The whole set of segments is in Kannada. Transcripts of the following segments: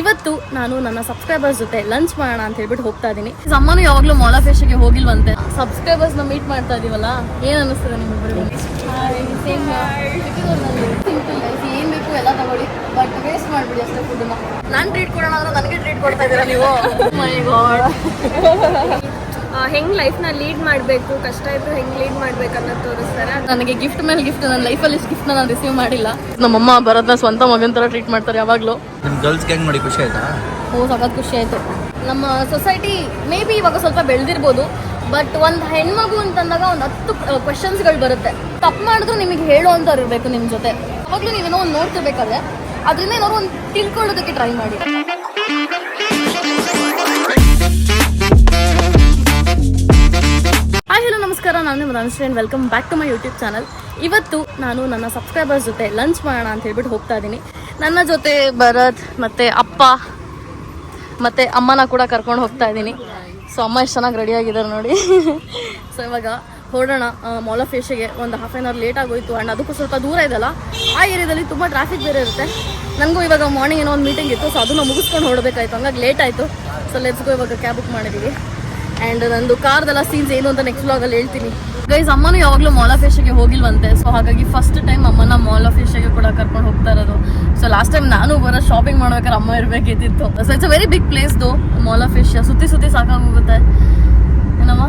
ಇವತ್ತು ನಾನು ನನ್ನ ಸಬ್ಸ್ಕ್ರೈಬರ್ಸ್ ಜೊತೆ ಲಂಚ್ ಮಾಡೋಣ ಅಂತ ಹೇಳ್ಬಿಟ್ಟು ಹೋಗ್ತಾ ಇದ್ದೀನಿ. ಅಮ್ಮನು ಯಾವಾಗಲೂ ಮಾಲ್ ಆಫ್ ಏಷ್ಯಾಗೆ ಹೋಗಿಲ್ವಂತೆ. ಸಬ್ಸ್ಕ್ರೈಬರ್ಸ್ ನ ಮೀಟ್ ಮಾಡ್ತಾ ಇದೀವಲ್ಲ, ಏನ್ ಅನಿಸ್ತದೆ ನಿಮ್ಗೆ? ಸಿಂಪಲ್ ಏನ್ ಬೇಕು ಎಲ್ಲ ತಗೊಳ್ಳಿ, ಬಟ್ ವೇಸ್ಟ್ ಮಾಡ್ಬಿಡಿ ಅಷ್ಟೇ ಫುಡ್ನ. ನಾನು ಟ್ರೀಟ್ ಕೊಡೋಣ ಅಂದ್ರೆ ನನಗೆ ಟ್ರೀಟ್ ಕೊಡ್ತಾ ಇದ್ದೀರಾ ನೀವು? ಮೈ ಗಾಡ್. ಹೆಂಗ್ ಲೈಫ್ ನ ಲೀಡ್ ಮಾಡಬೇಕು, ಕಷ್ಟ ಇದ್ರು ಹೆಂಗ್ ಲೀಡ್ ಮಾಡ್ಬೇಕು ಅನ್ನೋದು ತೋರಿಸ್ತಾರೆ. ನನಗೆ ಗಿಫ್ಟ್ ಮೇಲೆ ಗಿಫ್ಟ್, ನನ್ನ ಲೈಫಲ್ಲಿ ಇಷ್ಟು ಗಿಫ್ಟ್ ನಾನು ರಿಸೀವ್ ಮಾಡಿಲ್ಲ. ನಮ್ಮಮ್ಮ ಬರೋದನ್ನ ಸ್ವಂತ ಮಗನ ತರ ಟ್ರೀಟ್ ಮಾಡ್ತಾರೆ ಯಾವಾಗಲೂ. ನಿಮ್ಮ ಗರ್ಲ್ಸ್ ಗ್ಯಾಂಗ್ ನೋಡಿ ಖುಷಿ ಆಯ್ತಾ? ಸಖತ್ ಖುಷಿ ಆಯ್ತು. ನಮ್ಮ ಸೊಸೈಟಿ ಮೇ ಬಿ ಇವಾಗ ಸ್ವಲ್ಪ ಬೆಳೆದಿರ್ಬೋದು, ಬಟ್ ಒಂದು ಹೆಣ್ಮಗು ಅಂತಂದಾಗ ಒಂದು 10 ಕ್ವೆಶನ್ಸ್ಗಳು ಬರುತ್ತೆ. ತಪ್ಪು ಮಾಡಿದ್ರು ನಿಮಗೆ ಹೇಳೋವಂಥವ್ರು ಇರಬೇಕು ನಿಮ್ಮ ಜೊತೆ. ಅವಾಗಲೂ ನೀವೇನೋ ಒಂದು ನೋಡ್ತಿರ್ಬೇಕಾದ್ರೆ ಅದರಿಂದ ಏನಾದ್ರು ಒಂದು ತಿಳ್ಕೊಳ್ಳೋದಕ್ಕೆ ಟ್ರೈ ಮಾಡಿ. ಹಾಯ್ ಹಲೋ ನಮಸ್ಕಾರ, ನಾನು ನಿಮ್ಮ Anushree. Welcome back to my YouTube channel. ಇವತ್ತು ನಾನು ನನ್ನ ಸಬ್ಸ್ಕ್ರೈಬರ್ಸ್ ಜೊತೆ ಲಂಚ್ ಮಾಡೋಣ ಅಂತ ಹೇಳ್ಬಿಟ್ಟು ಹೋಗ್ತಾ ಇದ್ದೀನಿ. ನನ್ನ ಜೊತೆ ಭರತ್ ಮತ್ತು ಅಪ್ಪ ಮತ್ತು ಅಮ್ಮನ ಕೂಡ ಕರ್ಕೊಂಡು ಹೋಗ್ತಾ ಇದ್ದೀನಿ. ಸೊ ಅಮ್ಮ ಎಷ್ಟು ಚೆನ್ನಾಗಿ ರೆಡಿಯಾಗಿದ್ದಾರೆ ನೋಡಿ. ಸೊ ಇವಾಗ ಹೊರಡೋಣ ಮಾಲ್ ಆಫ್ ಏಷ್ಯಾಗೆ. ಒಂದು ಹಾಫ್ ಆನ್ ಅವರ್ ಲೇಟ್ ಆಗೋಯ್ತು ಆ್ಯಂಡ್ ಅದಕ್ಕೂ ಸ್ವಲ್ಪ ದೂರ ಇದೆಲ್ಲ. ಆ ಏರಿಯಾದಲ್ಲಿ ತುಂಬ ಟ್ರಾಫಿಕ್ ಬೇರೆ ಇರುತ್ತೆ. ನನಗೂ ಇವಾಗ ಮಾರ್ನಿಂಗ್ ಏನೋ ಒಂದು ಮೀಟಿಂಗ್ ಇತ್ತು, ಸೊ ಅದನ್ನು ಮುಗಿಸ್ಕೊಂಡು ಹೊರಡಬೇಕಾಯ್ತು, ಹಂಗಾಗಿ ಲೇಟ್ ಆಯಿತು. ಸೊ ಲೆಟ್ಸ್ಗೋ ಇವಾಗ ಕ್ಯಾಬ್ ಬುಕ್ ಮಾಡಿದ್ದೀವಿ. ಆ್ಯಂಡ್ ನಂದು ಕಾರ್ದೆಲ್ಲ ಸೀನ್ಸ್ ಏನು ಅಂತ ನೆಕ್ಸ್ಟ್ ವ್ಲಾಗಲ್ಲಿ ಹೇಳ್ತೀನಿ. ಗೈಸ್, ಅಮ್ಮನೂ ಯಾವಾಗಲೂ ಮಾಲ್ ಆಫ್ ಏಷ್ಯಾಗೆ ಹೋಗಿಲ್ವಂತೆ. ಸೊ ಹಾಗಾಗಿ ಫಸ್ಟ್ ಟೈಮ್ ಅಮ್ಮನ ಮಾಲ್ ಆಫ್ ಏಷ್ಯಾಗೆ ಕೂಡ ಕರ್ಕೊಂಡು ಹೋಗ್ತಾ ಇರೋದು. ಸೊ ಲಾಸ್ಟ್ ಟೈಮ್ ನಾನು ಬರೋ ಶಾಪಿಂಗ್ ಮಾಡ್ಬೇಕಾದ್ರೆ ಅಮ್ಮ ಇರಬೇಕಿತ್ತು. So it's a very big place though mall of Asia. ಸುತ್ತಿ ಸಾಕಾಗೋಗುತ್ತೆ ಏನಮ್ಮ.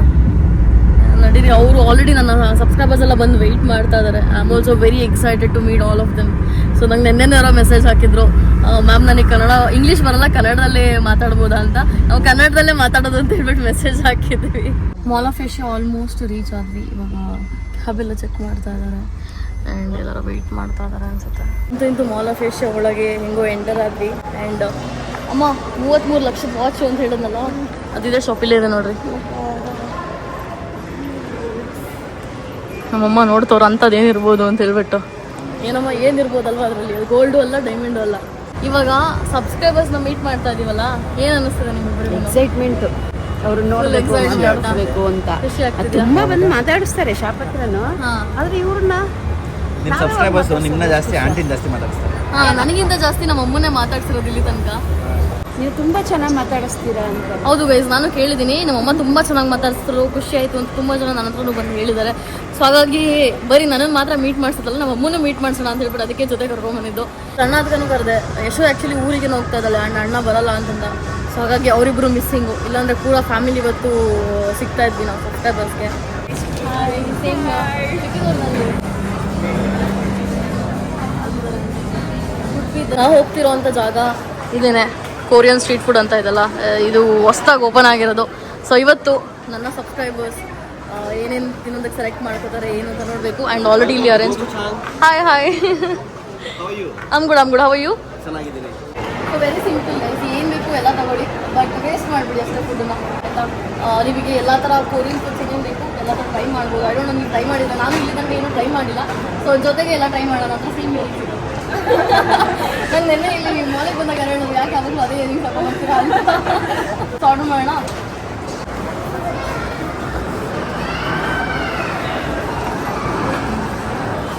ನಡೀರಿ, ಅವರು ಆಲ್ರೆಡಿ ನನ್ನ ಸಬ್ಸ್ಕ್ರೈಬರ್ಸ್ ಎಲ್ಲ ಬಂದು ವೆಯ್ಟ್ ಮಾಡ್ತಾ ಇದ್ದಾರೆ. I am also very excited to meet all of them. So ನಂಗೆ ನೆನ್ನೆನವರ ಮೆಸೇಜ್ ಹಾಕಿದ್ರು, ಮ್ಯಾಮ್ ನನಗೆ ಕನ್ನಡ ಇಂಗ್ಲೀಷ್ ಬರಲ್ಲ, ಕನ್ನಡದಲ್ಲೇ ಮಾತಾಡ್ಬೋದಾ ಅಂತ. ನಾವು ಕನ್ನಡದಲ್ಲೇ ಮಾತಾಡೋದು ಅಂತ ಹೇಳ್ಬಿಟ್ಟು ಮೆಸೇಜ್ ಹಾಕಿದ್ವಿ. Mall of Asia almost reach ಆದ್ವಿ. ಇವಾಗ ಹಬೆಲ್ಲ ಚೆಕ್ ಮಾಡ್ತಾ ಇದ್ದಾರೆ ಆ್ಯಂಡ್ ಎಲ್ಲರೂ ವೆಯ್ಟ್ ಮಾಡ್ತಾ ಇದ್ದಾರೆ ಅನ್ಸುತ್ತೆ. ಇಂತೂ ಮಾಲ್ ಆಫ್ ಏಷ್ಯಾ ಒಳಗೆ ಹೆಂಗೋ ಎಂಟರ್ ಆದ್ವಿ. ಆ್ಯಂಡ್ ಅಮ್ಮ 33 ಲಕ್ಷದ ವಾಚು ಅಂತ ಹೇಳಿದ್ನಲ್ಲ, ಅದಿದೆ ಶಾಪಿಲ್ಲೇ ಇದೆ ನೋಡ್ರಿ. ನಮ್ಮಮ್ಮ ನೋಡ್ತವ್ರು ಅಂಥದ್ದು ಏನಿರ್ಬೋದು ಅಂತ ಹೇಳ್ಬಿಟ್ಟು. ಏನಮ್ಮ ಏನಿರ್ಬೋದಲ್ವ ಅದರಲ್ಲಿ? ಗೋಲ್ಡು ಅಲ್ಲ, ಡೈಮಂಡು ಅಲ್ಲ. ಇವಾಗ ಸಬ್ಸ್ಕ್ರೈಬರ್ಸ್ನ ಮೀಟ್ ಮಾಡ್ತಾ ಇದೀವಲ್ಲ, ಏನು ಅನ್ನಿಸ್ತದೆ ನಿಮ್ಗೆ? ಎಕ್ಸೈಟ್ಮೆಂಟ್. ಅವ್ರು ನೋಡಬೇಕು ಅಂತ ಖುಷಿ ಆಗ್ತದೆ. ತುಂಬಾ ಬಂದು ಮಾತಾಡಿಸ್ತಾರೆ ಶಾಪ್ ಹತ್ರನು. ಆದ್ರೆ ಇವ್ರನ್ನ ನಿಮ್ಮ ಸಬ್ಸ್ಕ್ರೈಬರ್ಸ್ ನಿಮ್ಮನ್ನ ಜಾಸ್ತಿ ಆಂಟಿನ ಜಾಸ್ತಿ ಮಾತಾಡ್ತಾರೆ. ನನಗಿಂತ ಜಾಸ್ತಿ ನಮ್ಮ ಅಮ್ಮನೇ ಮಾತಾಡ್ಸಿರೋದು ಇಲ್ಲಿ ತನಕ. ನೀವು ತುಂಬಾ ಚೆನ್ನಾಗಿ ಮಾತಾಡಿಸ್ತೀರಾ ಅಂತ. ಹೌದು ಗೈಸ್, ನಾನು ಕೇಳಿದ್ದೀನಿ, ನಮ್ಮಮ್ಮ ತುಂಬಾ ಚೆನ್ನಾಗಿ ಮಾತಾಡಿಸಿದ್ರು, ಖುಷಿ ಆಯ್ತು ಅಂತ ತುಂಬಾ ಜನ ನನ್ನ ಹತ್ರನೂ ಬಂದು ಹೇಳಿದ್ದಾರೆ. ಸೊ ಹಾಗಾಗಿ ಬರೀ ನನ್ನನ್ನು ಮಾತ್ರ ಮೀಟ್ ಮಾಡಿಸೋದಲ್ಲ, ನಮ್ಮ ಅಮ್ಮನೂ ಮೀಟ್ ಮಾಡಿಸೋಣ ಅಂತ ಹೇಳ್ಬಿಟ್ಟು ಅದಕ್ಕೆ ಜೊತೆ ಕರ್ಕೊಂಡ್ಬಂದಿದ್ದು. ಅಣ್ಣದಕ್ಕೂ ಕರೆದೆ. ಯಶು ಆ್ಯಕ್ಚುಲಿ ಊರಿಗೆ ಹೋಗ್ತಾ ಇದ್ದಾಳೆ ಆ್ಯಂಡ್ ಅಣ್ಣ ಬರಲ್ಲ ಅಂತಂದ. ಸೊ ಹಾಗಾಗಿ ಅವರಿಬ್ಬರು ಮಿಸ್ಸಿಂಗು. ಇಲ್ಲಾಂದರೆ ಕೂಡ ಫ್ಯಾಮಿಲಿ ಇವತ್ತು ಸಿಗ್ತಾ ಇದ್ವಿ ನಾವು ಸಬ್ಸ್ಕ್ರೈಬರ್ಸ್ಗೆ. ನಾವು ಹೋಗ್ತಿರೋಂಥ ಜಾಗ ಇದೇನೆ, ಕೊರಿಯನ್ ಸ್ಟ್ರೀಟ್ ಫುಡ್ ಅಂತ ಇದೆಲ್ಲ. ಇದು ಹೊಸ್ದಾಗಿ ಓಪನ್ ಆಗಿರೋದು. ಸೊ ಇವತ್ತು ನನ್ನ ಸಬ್ಸ್ಕ್ರೈಬರ್ಸ್ ಏನೇನು ತಿನ್ನೋದಕ್ಕೆ ಸೆಲೆಕ್ಟ್ ಮಾಡ್ಕೋತಾರೆ ಏನು ಅಂತ ನೋಡಬೇಕು. ಆ್ಯಂಡ್ ಆಲ್ರೆಡಿ ಇಲ್ಲಿ arrange. Hi I'm good. How are you? ಚೆನ್ನಾಗಿದ್ದೀನಿ. ಸೊ ವೆರಿ ಸಿಂಪಲ್ ಗೈಸ್, ಏನು ಬೇಕು ಎಲ್ಲ ತಗೊಳ್ಳಿ, ಬಟ್ ವೇಸ್ಟ್ ಮಾಡಿಬಿಡಿ ಅಷ್ಟೇ ಫುಡ್ಡನ್ನ, ಆಯಿತಾ? ನಿಮಗೆ ಎಲ್ಲ ಥರ ಕೊರಿಯನ್ ಫುಡ್ಸ್ ಏನೇನು ಬೇಕು ಎಲ್ಲ ಥರ ಟ್ರೈ ಮಾಡ್ಬೋದು. ಐ ಡೋಂಟ್ ನೋ, ನೀವು ಟ್ರೈ ಮಾಡಿಲ್ಲ, ನಾನು ಇಲ್ಲಿ ತನಕ ಏನೂ ಟ್ರೈ ಮಾಡಿಲ್ಲ. ಸೊ ಜೊತೆಗೆ ಎಲ್ಲ ಟ್ರೈ ಮಾಡೋಣ ಅಂತ ಸೇಮ್ ಹೇಳ್ತಿದ್ರು. ನಾನು ನೆನ್ನೆ ಇಲ್ಲಿ ನೀವು ಮಾಲಿಗೆ ಬಂದಾಗ ಹೇಳೋದು, ಯಾಕೆ ಆದರೂ ಅದೇ ನೀವು ತಗೊಂಡು ಹೋಗ್ತೀರಾ ಅಂತ. ಆರ್ಡರ್ ಮಾಡೋಣ.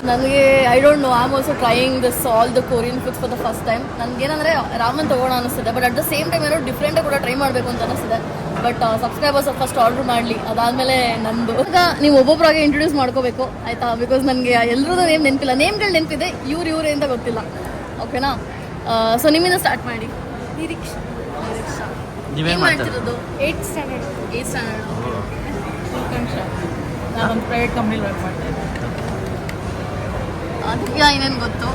ನನಗೆ I don't know, I am also trying this all the Korean foods for the first time. ನನಗೇನಂದರೆ ರಾಮನ್ ತೊಗೋಣ ಅನಿಸ್ತಿದೆ, but at the same time ಏನೋ ಡಿಫ್ರೆಂಟಾಗಿ ಕೂಡ ಟ್ರೈ ಮಾಡಬೇಕು ಅಂತ ಅನಿಸ್ತಿದೆ. ಬಟ್ ಸಬ್ಸ್ಕ್ರೈಬರ್ಸ್ ಫಸ್ಟ್ ಆರ್ಡರ್ ಮಾಡಲಿ, ಅದಾದಮೇಲೆ ನಂದು. ಈಗ ನೀವು ಒಬ್ಬೊಬ್ಬರಾಗೆ ಇಂಟ್ರೊಡ್ಯೂಸ್ ಮಾಡ್ಕೋಬೇಕು, ಆಯಿತಾ? ಬಿಕಾಸ್ ನನಗೆ ಎಲ್ಲರದ್ದು ನೇಮ್ ನೆನಪಿಲ್ಲ, ನೇಮ್ಗಳು ನೆನಪಿದೆ, ಇವರೇ ಅಂತ ಗೊತ್ತಿಲ್ಲ. ಓಕೆನಾ? ಸೊ ನಿಮ್ಮಿಂದ ಸ್ಟಾರ್ಟ್ ಮಾಡಿ. ನಿರೀಕ್ಷಾ ನೀವೇನು ಮಾಡ್ತಿರೋದು? 8th standard. ನಾನು ಒಂದು ಪ್ರೈವೇಟ್ ಕಂಪ್ನಿಲಿ ವರ್ಕ್ ಮಾಡ್ತಾ ಇದ್ದೆ. ಅದಕ್ಕೆ ಏನೇನು ಗೊತ್ತು?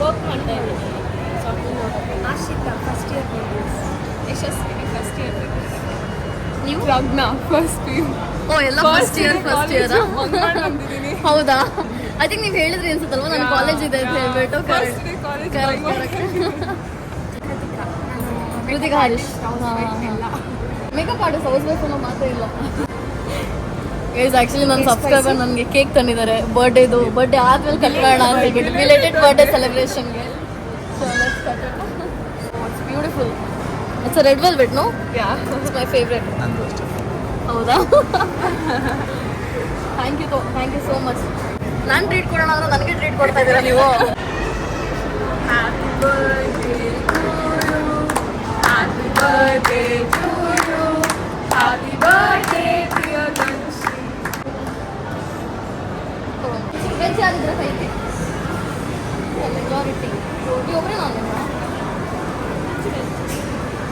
ವರ್ಕ್ ಮಾಡ್ತಾ ಇದ್ದೀನಿ. Ashita first year babies, Yashaswini first year babies, ನೀವು? Prajna first year. ಓ, ಎಲ್ಲ ಫಸ್ಟ್ ಇಯರ್ ಬಂದಿದ್ದೀನಿ. ಹೌದಾ? ಐ ಥಿಂಕ್ ನೀವು ಹೇಳಿದ್ರಿ ಅನ್ಸುತ್ತಲ್ವ ನನ್ನ ಕಾಲೇಜ್ ಇದೆ ಅಂತ ಹೇಳ್ಬಿಟ್ಟು. Kritika Harish makeup artist, housewife ಅನ್ನೋ ಮಾತೇ ಇಲ್ಲ. ಗೈಸ್, ಆ್ಯಕ್ಚುಲಿ ನನ್ನ ಸಬ್ಸ್ಕ್ರೈಬರ್ ನನಗೆ ಕೇಕ್ ತಂದಿದ್ದಾರೆ ಬರ್ಡೇ ಆದ್ಮೇಲೆ ಕಟ್ ಮಾಡೋಣ ಅಂತ ಹೇಳ್ಬಿಟ್ಟು, ರಿಲೇಟೆಡ್ ಬರ್ಡೇ ಸೆಲೆಬ್ರೇಷನ್ಗೆ. So let's cut it. It's beautiful. It's a red velvet, no? It's my favourite. ಹೌದಾ? Thank you so much. ನಾನು ಟ್ರೀಟ್ ಕೊಡೋಣ ಅಂದ್ರೆ ನನಗೆ ಟ್ರೀಟ್ ಕೊಡ್ತಾ ಇದ್ದೀರಾ ನೀವು? Happy birthday to you.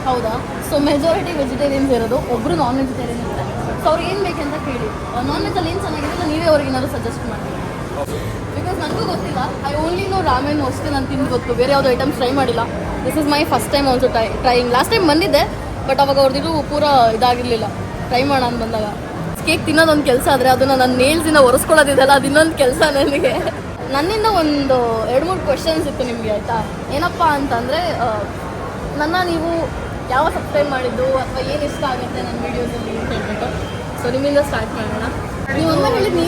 ಹೌದಾ? ಸೊ ಮೆಜಾರಿಟಿ ವೆಜಿಟೇರಿಯನ್ಸ್ ಇರೋದು, ಒಬ್ಬರು ನಾನ್ ವೆಜಿಟೇರಿಯನ್ ಇರ್ತಾರೆ. ಸೊ ಅವ್ರಿಗೆ ಏನು ಬೇಕಂತ ಕೇಳಿ, ನಾನ್ ವೆಜ್ಜಲ್ಲಿ ಏನು ಚೆನ್ನಾಗಿರುತ್ತೆ ನೀವೇ ಅವ್ರಿಗೆ ಏನಾದ್ರು ಸಜೆಸ್ಟ್ ಮಾಡಿ. ಬಿಕಾಸ್ ನನಗೂ ಗೊತ್ತಿಲ್ಲ, ಐ ಓನ್ಲಿ ನೋ ರಾಮೆನ್ ಅಷ್ಟೇ ನಾನು ತಿಂದು ಗೊತ್ತು, ಬೇರೆ ಯಾವುದೋ ಐಟಮ್ಸ್ ಟ್ರೈ ಮಾಡಿಲ್ಲ. This is my first time also trying. Last time ಬಂದಿದ್ದೆ, ಬಟ್ ಅವಾಗ ಅವ್ರದ್ದು ಪೂರ ಇದಾಗಿರಲಿಲ್ಲ. ಟ್ರೈ ಮಾಡೋಣ ಅಂತ ಬಂದಾಗ ಕೇಕ್ ತಿನ್ನೋದೊಂದು ಕೆಲಸ ಆದರೆ ಅದನ್ನು ನನ್ನ ನೇಲ್ಸಿಂದ ಒರೆಸ್ಕೊಳ್ಳೋದಿದೆಯಲ್ಲ, ಅದು ಇನ್ನೊಂದು ಕೆಲಸ ನನಗೆ. ನನ್ನಿಂದ ಒಂದು 2-3 ಕ್ವೆಶನ್ಸ್ ಇತ್ತು ನಿಮಗೆ, ಆಯಿತಾ? ಏನಪ್ಪ ಅಂತಂದರೆ, ನನ್ನ ನೀವು ಯಾವ ಸಬ್ಸ್ಕ್ರೈಬ್ ಮಾಡಿದ್ದು ಅಥವಾ ಏನು ಇಷ್ಟ ಆಗುತ್ತೆ ನನ್ನ ವೀಡಿಯೋಸಲ್ಲಿ ಅಂತ ಹೇಳ್ಬಿಟ್ಟು. ಸೊ ನಿಮ್ಮಿಂದ ಸ್ಟಾರ್ಟ್ ಮಾಡೋಣ. ನೀವು ಅಮ್ಮ ಹೇಳಿದ್ದು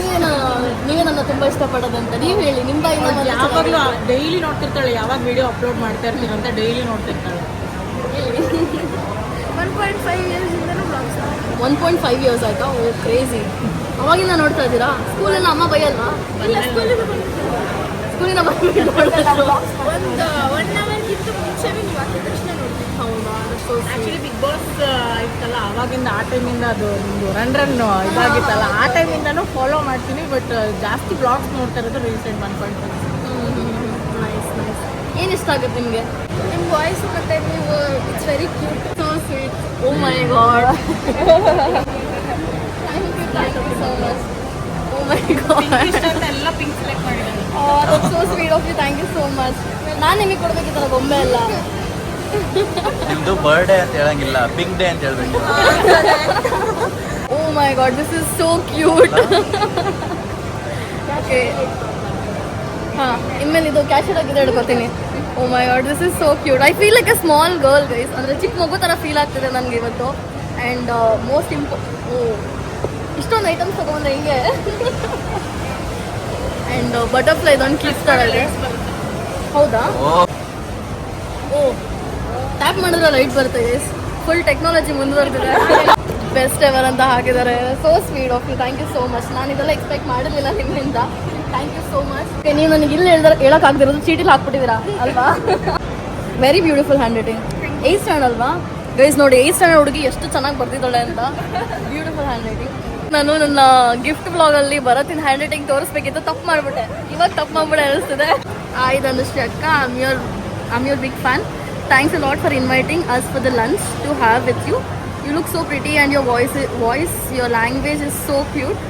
ನೀವೇ ನನ್ನ ತುಂಬ ಇಷ್ಟಪಡೋದಂತ ನೀವು ಹೇಳಿ. ನಿಮ್ಮ ಬಾಯಿಂದ ಯಾವಾಗಲೂ ಡೈಲಿ ನೋಡ್ತಿರ್ತಾಳೆ, ಯಾವಾಗ ವಿಡಿಯೋ ಅಪ್ಲೋಡ್ ಮಾಡ್ತಾ ಇರ್ತೀನಿ ಅಂತ ಡೈಲಿ ನೋಡ್ತಿರ್ತಾಳೆ. 1.5 ಇಯರ್ಸಿಂದನೂ ಬ್ಲಾಗ್ಸ್ 1.5 ಇಯರ್ಸ್ ಆಯಿತಾ? ಓ ಕ್ರೇಜಿ. ಅವಾಗಿಂದ ನೋಡ್ತಾ ಇದ್ದೀರಾ? ಸ್ಕೂಲೆಲ್ಲ ಅಮ್ಮ ಬೈಯಲ್ವಾ? ಸ್ಕೂಲಿನ ಬಂದ್ಬಿಟ್ಟು ಒಂದು 1 ಅವರ್ಗಿಂತ ಮುಂಚೆನೇ ನೀವು ಹಾಕಿದ ತಕ್ಷಣ ನೋಡ್ತೀನಿ. ಹೌದಾ? ಆ್ಯಕ್ಚುಲಿ ಬಿಗ್ ಬಾಸ್ ಇತ್ತಲ್ಲ, ಅವಾಗಿಂದ ಆ ಟೈಮಿಂದ ಅದು ಒಂದು ರನ್ ಇದಾಗಿತ್ತಲ್ಲ, ಆ ಟೈಮಿಂದನೂ ಫಾಲೋ ಮಾಡ್ತೀನಿ. ಬಟ್ ಜಾಸ್ತಿ ಬ್ಲಾಗ್ಸ್ ನೋಡ್ತಾ ಇರೋದು ರೀಸೆಂಟ್ 1.5. Nice nice. ಏನು ಇಷ್ಟ ಆಗುತ್ತೆ ನಿಮಗೆ? ನಿಮ್ಮ ವಾಯ್ಸ್ ಮತ್ತು ನೀವು it's very cute, so sweet. Oh my god. Thank you so much. Oh my god, ಎಲ್ಲ ಪಿಂಕ್ ಸೆಲೆಕ್ಟ್ ಮಾಡಿದ್ದೀನಿ. That's so sweet of you. Thank you so much. ನಾನು ನಿಮಗೆ ಕೊಡಬೇಕಿತ್ತಲ್ಲ ಗೊಂಬೆ ಎಲ್ಲ. ನಿಮ್ದು ಬರ್ಡೇ ಅಂತ ಹೇಳಂಗಿಲ್ಲ, ಪಿಂಕ್ ಡೇ ಅಂತ ಹೇಳ್ಬೇಕು. Oh my god, this is so cute. Okay, ಹಾಂ, ಇನ್ಮೇಲೆ ಇದು ಕ್ಯಾಶುಯಲ್ ಆಗಿದೆ ಹಿಡ್ಕೊತೀನಿ. Oh my god, this is so cute. I feel like a small girl guys. ಅಂದರೆ ಚಿಕ್ಕ ಮಗು ಥರ ಫೀಲ್ ಆಗ್ತಿದೆ ನನಗೆ ಇವತ್ತು. ಆ್ಯಂಡ್ ಮೋಸ್ಟ್ ಇಷ್ಟೊಂದು ಐಟಮ್ಸ್ ತೊಗೊಂಡ್ರೆ ಹಿಂಗೆ. ಆ್ಯಂಡ್ ಬಟರ್ಫ್ಲೈ ಇದೊಂದು ಕ್ಲಿಪ್ ಥರ ಇದೆ. ಹೌದಾ? ಓ, ಟ್ಯಾಪ್ ಮಾಡಿದ್ರೆ ಲೈಟ್ ಬರುತ್ತೆ ಗೈಸ್. ಫುಲ್ ಟೆಕ್ನಾಲಜಿ ಮುಂದುವರೆದಿದೆ. ಬೆಸ್ಟ್ ಎವರ್ ಅಂತ ಹಾಕಿದ್ದಾರೆ. So sweet of you. Thank you so much. ನಾನು ಇದೆಲ್ಲ ಎಕ್ಸ್ಪೆಕ್ಟ್ ಮಾಡಿರಲಿಲ್ಲ ನಿಮ್ಮಿಂದ. Thank you so much. ನೀವು ನನಗೆ ಇಲ್ಲಿ ಹೇಳೋಕ್ಕಾಗ್ದಿರೋದು ಚೀಟಿಲಿ ಹಾಕ್ಬಿಟ್ಟಿದ್ದೀರಾ ಅಲ್ವಾ? Very beautiful handwriting. 8th standard ಅಲ್ವಾ ಗೈಸ್? ನೋಡಿ 8th ಸ್ಟ್ಯಾಂಡರ್ಡ್ ಹುಡುಗಿ ಎಷ್ಟು ಚೆನ್ನಾಗಿ ಬರ್ತಿದ್ದಾಳೆ ಅಂತ. Beautiful handwriting. ನಾನು ನನ್ನ ಗಿಫ್ಟ್ ಬ್ಲಾಗಲ್ಲಿ ಭರತಿನ ಹ್ಯಾಂಡ್ ರೈಟಿಂಗ್ ತೋರಿಸ್ಬೇಕಿತ್ತು, ತಪ್ಪು ಮಾಡಿಬಿಟ್ಟೆ. ಇವಾಗ ತಪ್ಪು ಮಾಡಿಬಿಟ್ಟೆ ಅನಿಸ್ತಿದೆ. ಇದು ಅನುಶ್ರೀ ಅಕ್ಕ, I'm your big fan. Thanks a lot for inviting us for the lunch to have with you. You look so pretty and your voice, your language is so cute.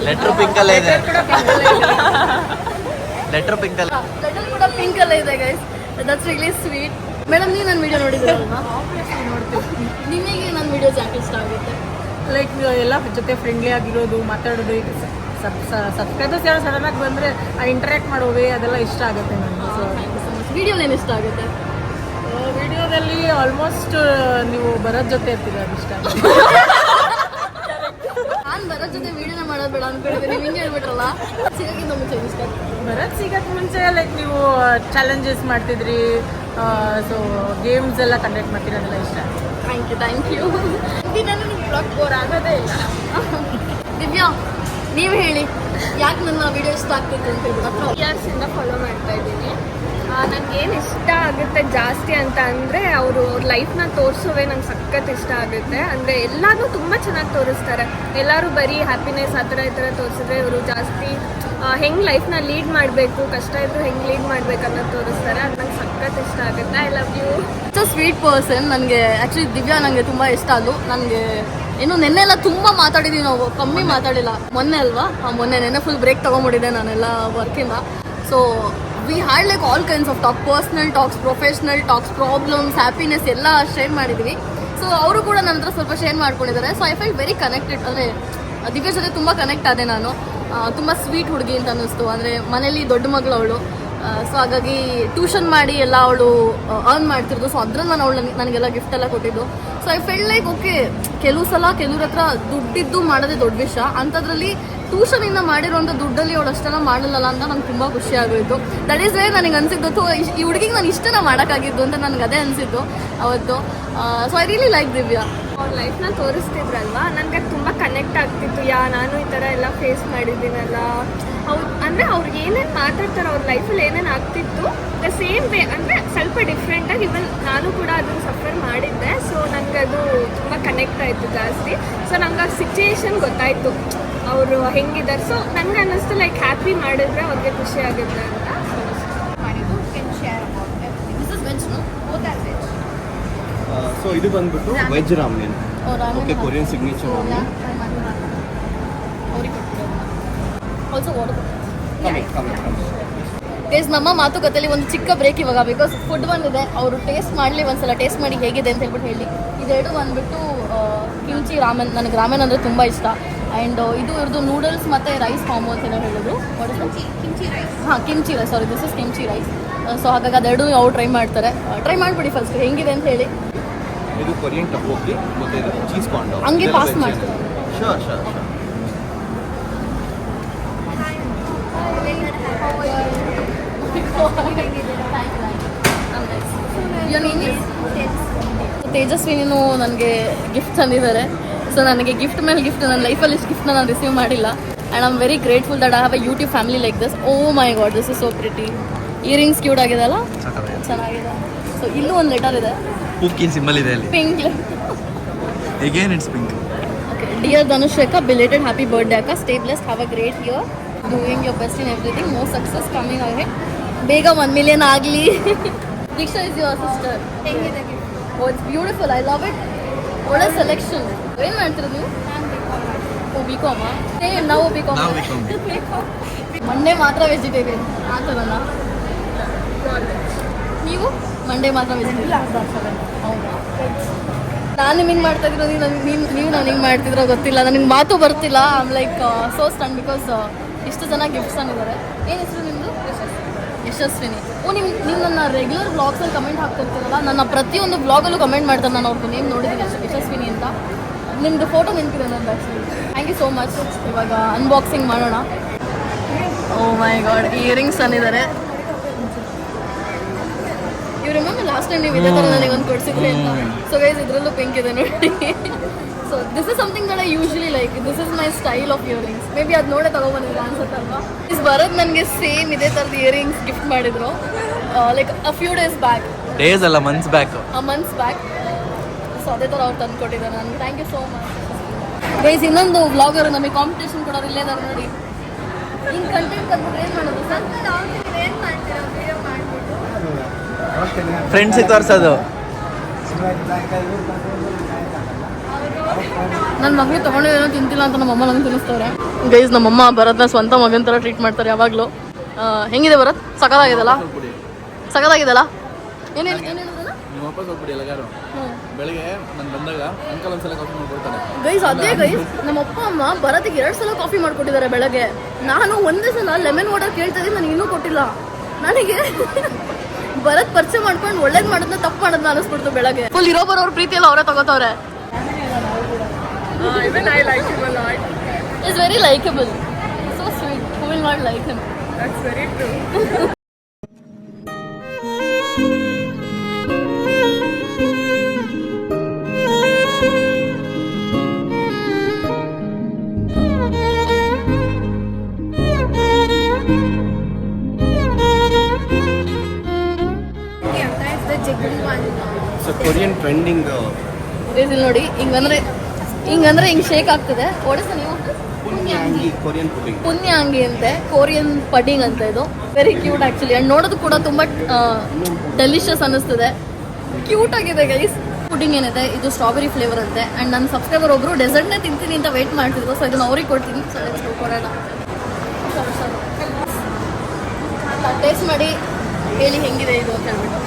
Letter pink ಅಲ್ಲೇ ಇದೆ. ಲೆಟ್ರ್ ಪಿಂಕ್ ಅಲ್ಲ, ಲೆಟರ್ ಕೂಡ ಪಿಂಕ್ ಅಲ್ಲೇ ಇದೆ guys. That's really sweet. Madam, ನೀವು ನನ್ನ ವಿಡಿಯೋ ನೋಡಿದ್ದೀರಲ್ವಾ? ನೋಡ್ತೀವಿ. ನಿಮಗೆ ನನ್ನ ವಿಡಿಯೋಸ್ ಯಾಕೆ ಇಷ್ಟ ಆಗುತ್ತೆ? ಲೈಕ್ ಎಲ್ಲ ಜೊತೆ ಫ್ರೆಂಡ್ಲಿ ಆಗಿರೋದು, ಮಾತಾಡೋದು. ಈಗ ಸಬ್ಸ್ಕ್ರೈಬರ್ಸ್ ಯಾರು ಸಡನ್ ಆಗಿ ಬಂದರೆ ಆ ಇಂಟ್ರ್ಯಾಕ್ಟ್ ಮಾಡೋವೇ ಅದೆಲ್ಲ ಇಷ್ಟ ಆಗುತ್ತೆ ನನಗೆ. ಸೊ ವಿಡಿಯೋ ಏನು ಇಷ್ಟ ಆಗುತ್ತೆ? ವಿಡಿಯೋದಲ್ಲಿ ಆಲ್ಮೋಸ್ಟ್ ನೀವು ಬರೋದ್ ಜೊತೆ ಇರ್ತೀರ, ಅದು ಇಷ್ಟ. ನಾನು ಬರೋ ಜೊತೆ ವಿಡಿಯೋನ ಮಾಡೋದು ಬೇಡ ಅನ್ಕೊಂಡಿದ್ದೀನಿ, ನೀವು ಹಿಂಗೆ ಹೇಳ್ಬಿಟ್ರಲ್ಲ. ಸಿಗೋಕ್ಕಿಂತ ಮುಂಚೆ ಇಷ್ಟ. ಬರೋದು ಸಿಗಕ್ಕೆ ಮುಂಚೆ ಲೈಕ್ ನೀವು ಚಾಲೆಂಜಸ್ ಮಾಡ್ತಿದ್ರಿ, ಸೊ ಗೇಮ್ಸ್ ಎಲ್ಲ ಕಂಡಕ್ಟ್ ಮಾಡ್ತೀರಿ, ಅದೆಲ್ಲ ಇಷ್ಟ. Thank you. ದಿನನೂ ನಿಮ್ಮ ಬ್ಲಾಗ್ ಬೋರ್ ಆಗೋದೇ ಇಲ್ಲ. ದಿವ್ಯಾ, ನೀವು ಹೇಳಿ, ಯಾಕೆ ನನ್ನ ವಿಡಿಯೋ ಇಷ್ಟ ಆಗ್ತಿತ್ತು ಅಂತ ಹೇಳ್ಬಿಟ್ಟು. ಇಯರ್ಸಿಂದ ಫಾಲೋ ಮಾಡ್ತಾ ಇದ್ದೀನಿ. ನನಗೇನು ಇಷ್ಟ ಆಗುತ್ತೆ ಜಾಸ್ತಿ ಅಂತ ಅಂದರೆ ಅವರು ಲೈಫ್ನ ತೋರಿಸೋವೇ ನಂಗೆ ಸಖತ್ ಇಷ್ಟ ಆಗುತ್ತೆ. ಅಂದರೆ ಎಲ್ಲರೂ ತುಂಬ ಚೆನ್ನಾಗಿ ತೋರಿಸ್ತಾರೆ. ಎಲ್ಲರೂ ಬರೀ ಹ್ಯಾಪಿನೆಸ್ ಆ ಥರ ಈ ಥರ ತೋರಿಸಿದ್ರೆ ಇವರು ಜಾಸ್ತಿ ಹೆಂಗೆ ಲೈಫ್ನ ಲೀಡ್ ಮಾಡಬೇಕು, ಕಷ್ಟ ಇದ್ದರೂ ಹೆಂಗೆ ಲೀಡ್ ಮಾಡಬೇಕು ಅನ್ನೋದು ತೋರಿಸ್ತಾರೆ. ಅದು ನಂಗೆ ಸಖತ್ ಇಷ್ಟ ಆಗುತ್ತೆ. I love you. It's a sweet person. ನನಗೆ ಆ್ಯಕ್ಚುಲಿ ದಿವ್ಯಾ ನನಗೆ ತುಂಬ ಇಷ್ಟ ಅದು. ನನಗೆ ಏನು ನೆನ್ನೆಲ್ಲ ತುಂಬ ಮಾತಾಡಿದ್ದೀವಿ ನಾವು, ಕಮ್ಮಿ ಮಾತಾಡಿಲ್ಲ. ಮೊನ್ನೆ ಅಲ್ವಾ? ನೆನ್ನೆ ಫುಲ್ ಬ್ರೇಕ್ ತೊಗೊಂಬಿಟ್ಟಿದ್ದೆ ನಾನೆಲ್ಲ ವರ್ಕಿಂದ. So we had like all kinds of talk, personal talks, professional talks, problems, happiness ಎಲ್ಲ ಶೇರ್ ಮಾಡಿದ್ವಿ. ಸೊ ಅವರು ಕೂಡ ನನ್ನ ಹತ್ರ ಸ್ವಲ್ಪ ಶೇರ್ ಮಾಡ್ಕೊಂಡಿದ್ದಾರೆ. So I felt very connected. ಅಂದರೆ ದಿವ್ಯಾ ಜೊತೆ ತುಂಬ ಕನೆಕ್ಟ್ ಆದೆ ನಾನು. ತುಂಬ ಸ್ವೀಟ್ ಹುಡುಗಿ ಅಂತ ಅನ್ನಿಸ್ತು. ಅಂದರೆ ಮನೇಲಿ ದೊಡ್ಡ ಮಗಳು ಅವಳು. ಸೊ ಹಾಗಾಗಿ ಟ್ಯೂಷನ್ ಮಾಡಿ ಎಲ್ಲ ಅವಳು ಅರ್ನ್ ಮಾಡ್ತಿರೋದು. ಸೊ ಅದ್ರಲ್ಲಿ ನಾನು ಅವಳು ನನಗೆಲ್ಲ ಗಿಫ್ಟ್ ಎಲ್ಲ ಕೊಟ್ಟಿದ್ದು. So I felt like okay, ಕೆಲವು ಸಲ ಕೆಲವ್ರ ಹತ್ರ ದುಡ್ಡಿದ್ದು ಮಾಡೋದೇ ದೊಡ್ಡ ವಿಷಯ, ಅಂಥದ್ರಲ್ಲಿ ಟ್ಯೂಷನಿಂದ ಮಾಡಿರೋಂಥ ದುಡ್ಡಲ್ಲಿ ಅವಳು ಅಷ್ಟೆಲ್ಲ ಮಾಡಲಿಲ್ಲ ಅಂತ ನಂಗೆ ತುಂಬ ಖುಷಿ ಆಗೋಯಿತು. ದಟ್ ಈಸ್ ವೇ ನನಗೆ ಅನಿಸಿದ್ದು ಈ ಹುಡುಗಿಗೆ ನಾನು ಇಷ್ಟನ ಮಾಡೋಕ್ಕಾಗಿದ್ದು ಅಂತ ನನಗೆ ಅದೇ ಅನಿಸಿದ್ದು ಅವತ್ತು. So I really like Divya. ಅವ್ರ ಲೈಫ್ನ ತೋರಿಸ್ತಿದ್ರಲ್ವ, ನನಗೆ ತುಂಬ ಕನೆಕ್ಟ್ ಆಗ್ತಿತ್ತು. ನಾನು ಈ ಥರ ಎಲ್ಲ ಫೇಸ್ ಮಾಡಿದ್ದೀನಲ್ಲ, ಅಂದರೆ ಅವ್ರಿಗೆ ಏನೇನು ಮಾತಾಡ್ತಾರೆ, ಅವ್ರ ಲೈಫಲ್ಲಿ ಏನೇನು ಆಗ್ತಿತ್ತು ದ ಸೇಮ್ ವೇ, ಅಂದರೆ ಸ್ವಲ್ಪ ಡಿಫ್ರೆಂಟಾಗಿ. ಇವನ್ ನಾನು ಕೂಡ ಅದನ್ನು ಸಫರ್ ಮಾಡಿದ್ದೆ. ಸೊ ನನಗೆ ಅದು ತುಂಬ ಕನೆಕ್ಟ್ ಆಯಿತು ಜಾಸ್ತಿ. ಸೊ ನಂಗೆ ಆ ಸಿಚುಯೇಷನ್ ಗೊತ್ತಾಯಿತು ಅವರು ಹೆಂಗಿದ್ದಾರೆ. ಸೊ ನನಗೆ ಅನ್ನಿಸ್ತು ಲೈಕ್ ಹ್ಯಾಪಿ ಮಾಡಿದ್ರೆ ಅವ್ರಿಗೆ ಖುಷಿ ಆಗುತ್ತೆ ಅಂತ. This is veg, no? Both are veg. So ಇದು ಬಂದ್ಬಿಟ್ಟು veg ramen. Ramen okay, Korean signature ramen. ಅವ್ರಿಗೆ ಕೊಟ್ಟಿರೋದು ಆಲ್ಸೋ ವಾಟರ್. ಕಮ್ಮಿ. ಟೇಸ್ಟ್ ನಮ್ಮ ಮಾತುಕತೆಯಲ್ಲಿ ಒಂದು ಚಿಕ್ಕ ಬ್ರೇಕ್ ಇವಾಗ, ಬಿಕಾಸ್ ಫುಡ್ ಬಂದಿದೆ. ಅವರು ಟೇಸ್ಟ್ ಮಾಡಲಿ, ಒಂದ್ಸಲ ಟೇಸ್ಟ್ ಮಾಡಿ ಹೇಗಿದೆ ಅಂತ ಹೇಳ್ಬಿಟ್ಟು ಹೇಳಿ. ಇದೆರಡು ಬಂದ್ಬಿಟ್ಟು ಕಿಮ್ಚಿ ರಾಮೆನ್. ನನಗೆ ರಾಮೆನ್ ಅಂದರೆ ತುಂಬ ಇಷ್ಟ. ಆ್ಯಂಡ್ ಇದು ಇವ್ರದ್ದು ನೂಡಲ್ಸ್ ಮತ್ತು ರೈಸ್ ಕಾಂಬೋ ಅಂತ ಏನೋ ಹೇಳೋದು. Kimchi rice. ಹಾಂ, kimchi rice. Sorry, this is kimchi rice. So ಹಾಗಾಗಿ ಅದೆರಡು ಅವ್ರು ಟ್ರೈ ಮಾಡ್ತಾರೆ. ಟ್ರೈ ಮಾಡಿಬಿಡಿ ಫಸ್ಟ್ ಹೆಂಗಿದೆ ಅಂತ ಹೇಳಿ. ಇದು ಕೊರಿಯನ್ ಟಪ್ಪೋಕಿ ಮತ್ತು ಇದು ಚೀಸ್ ಪಾಂಡೋ. ಹಂಗೆ ಪಾಸ್ ಮಾಡ್ತಾರೆ. ಶೋರ್. ತೇಜಸ್ವಿನಿನೂ ನನಗೆ ಗಿಫ್ಟ್ ತಂದಿದ್ದಾರೆ. ಸೊ ನನಗೆ ಗಿಫ್ಟ್ ಮೇಲೆ ಗಿಫ್ಟ್, ನನ್ನ ಲೈಫಲ್ಲಿ ಇಷ್ಟು ಗಿಫ್ಟ್ನ ನಾನು ರಿಸೀವ್ ಮಾಡಿಲ್ಲ. And I am very grateful that I have a YouTube family like this. Oh my god, this is so pretty. Earrings cute ಆಗಿದೆ ಅಲ್ಲ, ಚೆನ್ನಾಗಿದೆ. ಸೊ ಇಲ್ಲೂ ಒಂದು ಲೆಟರ್ ಇದೆ, ಪೂಕಿ ಸಿಂಬಲ್ ಇದೆ ಅಲ್ಲಿ, pink. Again it's pink. Okay, dear Dhanush ಅಕ್ಕ, ಬಿಲೇಟೆಡ್ ಹ್ಯಾಪಿ ಬರ್ಡೇ ಅಕ್ಕ. Stay blessed, have a great year, doing your best in everything, more success coming ahead. ಬೇಗ 1 ಮಿಲಿಯನ್ ಆಗಲಿ. Deeksha is your sister. Oh, it's beautiful, I love it. ಒಳ್ಳೆ ಸೆಲೆಕ್ಷನ್. ಏನು ಮಾಡ್ತೀರ ನೀವು? ಓ, ಬಿಕಾಮ. ನಾವು ಬಿಕಾಮ್. ಮಂಡೇ ಮಾತ್ರ ವೆಜಿಟೇರಿಯನ್ ಆ ಥರನಾ? ನೀವು ಮಂಡೇ ಮಾತ್ರ ವೆಜಿಟೇರಿಯನ್? ಹೌದಾ? ನಾನು ನಿಮಗೆ ಮಾಡ್ತಾ ಇದ್ರು, ನೀವು ನನಗೆ ಮಾಡ್ತಿದ್ರೋ ಗೊತ್ತಿಲ್ಲ. ನನಗೆ ಮಾತು ಬರ್ತಿಲ್ಲ. I'm like so stun because ಇಷ್ಟು ಜನ ಗಿಫ್ಟ್ಸ್ ತಂದಿದ್ದಾರೆ. ಏನು ಹೆಸರು ನಿಮ್ಮದು? ಯಶಸ್ವಿನಿ. ಓ, ನೀವು ನನ್ನ ರೆಗ್ಯುಲರ್ ಬ್ಲಾಗ್ಸಲ್ಲಿ ಕಮೆಂಟ್ ಹಾಕ್ತಿರ್ತೀರಲ್ಲ, ನನ್ನ ಪ್ರತಿಯೊಂದು ಬ್ಲಾಗಲ್ಲೂ ಕಮೆಂಟ್ ಮಾಡ್ತಾರೆ. ನಾನು ಅವ್ರಿಗೆ ನೇಮ್ ನೋಡಿದ್ದೀನಿ, ಯಶಸ್ವಿನಿ ಅಂತ. ನಿಮ್ಮದು ಫೋಟೋ ನೆನಪಿದೆ ನಂದು actually. Thank you so much. ಇವಾಗ ಅನ್ಬಾಕ್ಸಿಂಗ್ ಮಾಡೋಣ. ಓ ಮೈ ಗಾಡ್, ಇಯರಿಂಗ್ಸ್ ತಂದಿದ್ದಾರೆ. ಇವ್ರು ರಿಮೆಂಬರ್ ಲಾಸ್ಟ್ ಟೈಮ್ ನೀವು ಇದೇ ಥರ ನನಗೆ ಒಂದು ಕೊಡಿಸಿದ್ರಿ ಅಂತ. ಸೊ ಗೈಸ್, ಇದರಲ್ಲೂ ಪಿಂಕ್ ಇದೆ ನೋಡಿ. So this is something that I usually like. This is my style of earrings. May be ಅದು ನೋಡೇ ತಗೊಬಂದಿಲ್ಲ ಅನ್ಸುತ್ತಲ್ವಾ. ಇಸ್ ಬರೋದು ನನಗೆ ಸೇಮ್ ಇದೇ ಥರದ ಇಯರಿಂಗ್ಸ್ ಗಿಫ್ಟ್ ಮಾಡಿದ್ರು, like a few days back. Days ಅಲ್ಲ, months back. Months back. So ಅದೇ ಥರ ಅವ್ರು ತಂದು ಕೊಟ್ಟಿದ್ದಾರೆ ನನಗೆ. Thank you so much guys. ಇನ್ನೊಂದು ವ್ಲಾಗರ್ ನಮಗೆ ಕಾಂಪಿಟೇಷನ್ ಕೊಡೋರು ಇಲ್ಲೇ ಇದ್ದಾರೆ ನೋಡಿ. ಹಿಂಗೆ ಕಂಟೆಂಟ್ ತಂದ್ಬಿಟ್ರೆ ಏನು ಮಾಡೋದು ಸರ್? ಏನು ಮಾಡ್ತೀರಾ ವಿಡಿಯೋ ಮಾಡಿಬಿಟ್ಟು? ಫ್ರೆಂಡ್ಸಿಗೆ ತೋರಿಸೋದು. ನನ್ನ ಮಗಳು ತೊಗೊಂಡಿದ್ದೇನೋ ತಿಂತಿಲ್ಲ ಅಂತ ನಮ್ಮಮ್ಮ ನಂಗೆ ತಿನ್ನಿಸ್ತವ್ರೆ. ಗೈಸ್, ನಮ್ಮಮ್ಮ ಭರತ್ನ ಸ್ವಂತ ಮಗನ ಥರ ಟ್ರೀಟ್ ಮಾಡ್ತಾರೆ ಯಾವಾಗಲೂ. ಹೆಂಗಿದೆ ಭರತ್? ಸಖತ್ತಾಗಿದೆಲ್ಲ? ಸಖತ್ತಾಗಿದೆಲ್ಲ? ಏನು ಹೇಳಿದ್ರಲ್ಲ? ನೀವು ವಾಪಸ್ ಹೋಗ್ಬಿಡಿ ಎಲ್ಲಗಾರು. ಬೆಳಿಗ್ಗೆ ನಾನು ಬಂದಾಗ ಅಂಕಲ್ ಒಂದ್ಸಲ ಕಾಫಿ ಮಾಡ್ಕೊಡ್ತಾನೆ. ಗೈಸ್, ಅದೇ ಗೈಸ್, ನಮ್ಮ ಅಪ್ಪ ಅಮ್ಮ ಭರತ್ಗೆ 2 ಸಲ ಕಾಫಿ ಮಾಡಿಕೊಟ್ಟಿದ್ದಾರೆ ಬೆಳಗ್ಗೆ. ನಾನು ಒಂದೇ ಸಲ ಲೆಮನ್ ವಾಟರ್ ಕೇಳ್ತಾ ಇದ್ದೀನಿ, ನನಗೆ ಇನ್ನೂ ಕೊಟ್ಟಿಲ್ಲ. ನನಗೆ ಭರತ್ ಪರಿಚಯ ಮಾಡ್ಕೊಂಡು ಒಳ್ಳೇದು ಮಾಡೋದನ್ನ ತಪ್ಪು ಮಾಡೋದನ್ನ ಅನಿಸ್ಬಿಡ್ತು ಬೆಳಗ್ಗೆ. ಫುಲ್ ಇರೋ ಬರೋರು ಪ್ರೀತಿ ಎಲ್ಲ ಅವರೇ ತಗೋತವ್ರೆ. Even I like him a lot. He's very likable. So sweet. Who will not like him? That's very true. That's the jiggly one. So Korean trending ಇಲ್ಲಿ ನೋಡಿ, ಹಿಂಗಂದ್ರೆ ಹಿಂಗೆ ಶೇಕ್ ಆಗ್ತದೆ. ಓಡಿಸ್ತಾ ನೀವು? ಪುಣ್ಯಾಂಗಿ ಕೊರಿಯನ್ ಪುಡಿಂಗ್. ಪುಣ್ಯಾಂಗಿ ಅಂತೆ, ಕೊರಿಯನ್ ಪಡಿಂಗ್ ಅಂತ. ಇದು ವೆರಿ ಕ್ಯೂಟ್ ಆ್ಯಕ್ಚುಲಿ. ಆ್ಯಂಡ್ ನೋಡೋದು ಕೂಡ ತುಂಬ ಡೆಲಿಷಿಯಸ್ ಅನ್ನಿಸ್ತದೆ. ಕ್ಯೂಟ್ ಆಗಿದೆ ಗೈಸ್. ಪುಡಿಂಗ್ ಏನಿದೆ ಇದು ಸ್ಟ್ರಾಬೆರಿ ಫ್ಲೇವರ್ ಅಂತೆ. ಆ್ಯಂಡ್ ನನ್ನ ಸಬ್ಸ್ಕ್ರೈಬರ್ ಒಬ್ಬರು ಡೆಸರ್ಟ್ನೇ ತಿಂತೀನಿ ಅಂತ ವೆಯ್ಟ್ ಮಾಡ್ತಿದ್ರು. ಸೊ ಇದನ್ನು ಅವ್ರಿಗೆ ಕೊಡ್ತೀನಿ. ಸೊ ಲೆಟ್ಸ್ ಗೋ ಕೊಡೋಣ. ಟೇಸ್ಟ್ ಮಾಡಿ ಹೇಳಿ ಹೆಂಗಿದೆ ಇದು ಅಂತ ಹೇಳ್ಬಿಟ್ಟು.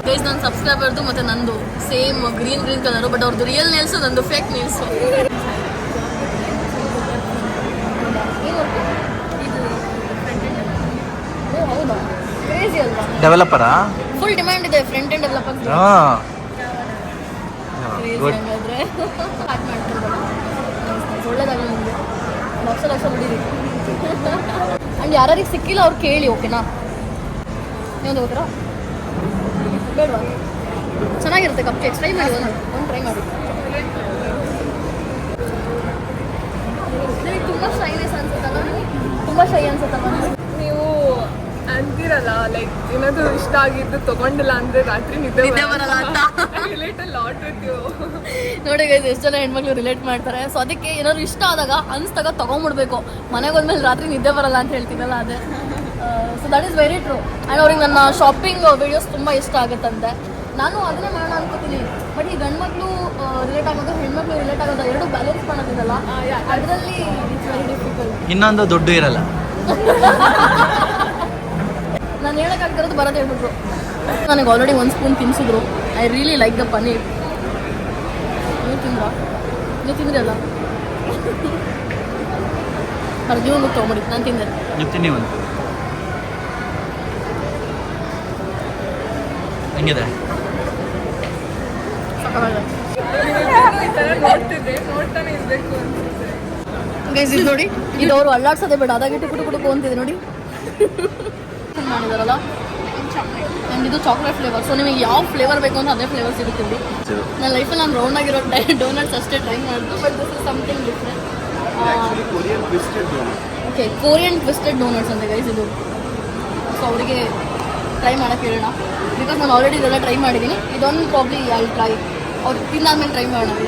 ಗೈಸ್, ನನ್ನ ಸಬ್ಸ್ಕ್ರೈಬರ್ದು ಮತ್ತು ನಂದು ಸೇಮ್ ಗ್ರೀನ್ ಕಲರು, ಬಟ್ ಅವ್ರದ್ದು ರಿಯಲ್ ನೇಲ್ಸು, ನಂದು ಫೇಕ್ ನೇಲ್ಸು. ಓ ಹೌದಾ? ಕ್ರೇಜಿ ಅಲ್ವಾ? ಡೆವಲಪರಾ? ಫುಲ್ ಡಿಮ್ಯಾಂಡ್ ಇದೆ ಫ್ರಂಟ್ ಎಂಡ್ ಡೆವಲಪರ್. ಹಾಂ, ಕ್ರೇಜಿ ಹಂಗಾದ್ರೆ. ಸ್ಟಾರ್ಟ್ ಮಾಡ್ತಿರ್ಬೋದು. ಒಳ್ಳೇದಾಗಲ್ಲ ನಿಮಗೆ. ಲಕ್ಷ ಬಿಡಿರಿ. ಆ್ಯಂಡ್ ಯಾರಿಗೆ ಸಿಕ್ಕಿಲ್ಲ ಅವ್ರು ಕೇಳಿ, ಓಕೆನಾ? ನೀವು ಹೋಗ್ತೀರಾ? ಬೇಡವಾ? ಚೆನ್ನಾಗಿರುತ್ತೆ ಕಪ್ ಕೇಕ್ಸ್. ಟ್ರೈ ಮಾಡಿ, ಒಂದು ಟ್ರೈ ಮಾಡಿ. ನಿಮಗೆ ತುಂಬ ಶೈನೆಸ್ ಅನ್ಸುತ್ತಲ್ಲ? ತುಂಬ ಶೈ ಅನ್ಸುತ್ತಲ್ಲ ನೀವು ಅಂತೀರಲ್ಲ, ಲೈಕ್ ಏನಾದ್ರು ಇಷ್ಟ ಆಗಿದ್ದು ತಗೊಂಡಿಲ್ಲ ಅಂದ್ರೆ ರಾತ್ರಿ ನಿದ್ದೆ ಬರಲ್ಲ ಅಂತ. Relate a lot with you. ನೋಡಿ ಗೈಸ್, ಎಷ್ಟು ಜನ ಹೆಣ್ಮಕ್ಳು ರಿಲೇಟ್ ಮಾಡ್ತಾರೆ. ಸೊ ಅದಕ್ಕೆ ಏನಾದ್ರು ಇಷ್ಟ ಆದಾಗ ಅನ್ಸ್ದಾಗ ತೊಗೊಂಡ್ಬಿಡ್ಬೇಕು. ಮನೆಗೆ ಹೋದ್ಮೇಲೆ ರಾತ್ರಿ ನಿದ್ದೆ ಬರಲ್ಲ ಅಂತ ಹೇಳ್ತೀನಲ್ಲ, ಅದೇ. So that is very true. And ಅವ್ರಿಗೆ ನನ್ನ ಶಾಪಿಂಗ್ ವಿಡಿಯೋಸ್ ತುಂಬ ಇಷ್ಟ ಆಗುತ್ತಂತೆ. ನಾನು ಅದನ್ನೇ ಮಾಡೋಣ ಅನ್ಕೋತೀನಿ. ಬಟ್ ಈ ಗಂಡು ಮಕ್ಕಳು ರಿಲೇಟ್ ಆಗೋದು, ಹೆಣ್ಮಕ್ಳು ರಿಲೇಟ್ ಆಗೋದು ಎರಡು ಬ್ಯಾಲೆನ್ಸ್ ಮಾಡೋದಿದಲ್ಲ, ಅದರಲ್ಲಿ ಇಟ್ಸ್ ವೆರಿ ಡಿಫಿಕಲ್ಟ್. ಇನ್ನೊಂದು ದುಡ್ಡು ಇರಲ್ಲ. ನಾನು ಹೇಳೋಕ್ಕಾಗ್ತಿರೋದು ಬರೋದು ಹೇಳ್ಬಿಟ್ರು. ನನಗೆ ಆಲ್ರೆಡಿ 1 ಸ್ಪೂನ್ ತಿನ್ಸಿದ್ರು. I really like the paneer. ನೀವು ತಿಂದ್ರಾ? ನೀವು ತಿಂದ್ರಿ ಅಲ್ಲ? ಅದು ನೀವು ತೊಗೊಂಬಿಡಿ, ನಾನು ತಿಂದೆ. ನೀವು ತಿನ್ನಿ ಒಂದು. ಹೆಂಗಿದೆ? ನೋಡ್ತಾನೆ ಇರ್ಬೇಕು ಅನ್ಸುತ್ತೆ. ಗೈಸ್ ಇದು ನೋಡಿ, ಇದು ಅವರು ಅಲ್ಲಾಡ್ಸೋದೇ ಬೇಡ, ಅದಾಗಿ ಟುಕು ಟುಕು ಟುಕು ಅಂತಿದೆ ನೋಡಿ. ಮಾಡಿದಾರಲ್ಲ. ಆ್ಯಂಡ್ ಇದು ಚಾಕ್ಲೇಟ್ ಫ್ಲೇವರ್. ಸೊ ನಿಮಗೆ ಯಾವ ಫ್ಲೇವರ್ ಬೇಕು ಅಂತ ಅದೇ ಫ್ಲೇವರ್ ಸಿಗುತ್ತೆ ಇಲ್ಲಿ. ನನ್ನ ಲೈಫಲ್ಲಿ ನಾನು ರೌಂಡ್ ಆಗಿರೋ ಡೋನಟ್ಸ್ ಅಷ್ಟೇ ಟ್ರೈ ಮಾಡಿದ್ದು, but this is something different. Okay, Korean twisted doughnuts ಅಂತ ಗೈಸ್ ಇದು. ಸೊ ಅವರಿಗೆ ಟ್ರೈ ಮಾಡೋಕ್ಕೆ ಹೇಳೋಣ, ಬಿಕಾಸ್ ನಾನು ಆಲ್ರೆಡಿ ಇದೆಲ್ಲ ಟ್ರೈ ಮಾಡಿದ್ದೀನಿ. ಇದೊಂದು ಪ್ರಾಬ್ಲಿ ಅಲ್ಲಿ ಟ್ರೈ ಅವ್ರು ತಿಂದಾದ್ಮೇಲೆ ಟ್ರೈ ಮಾಡೋಣ.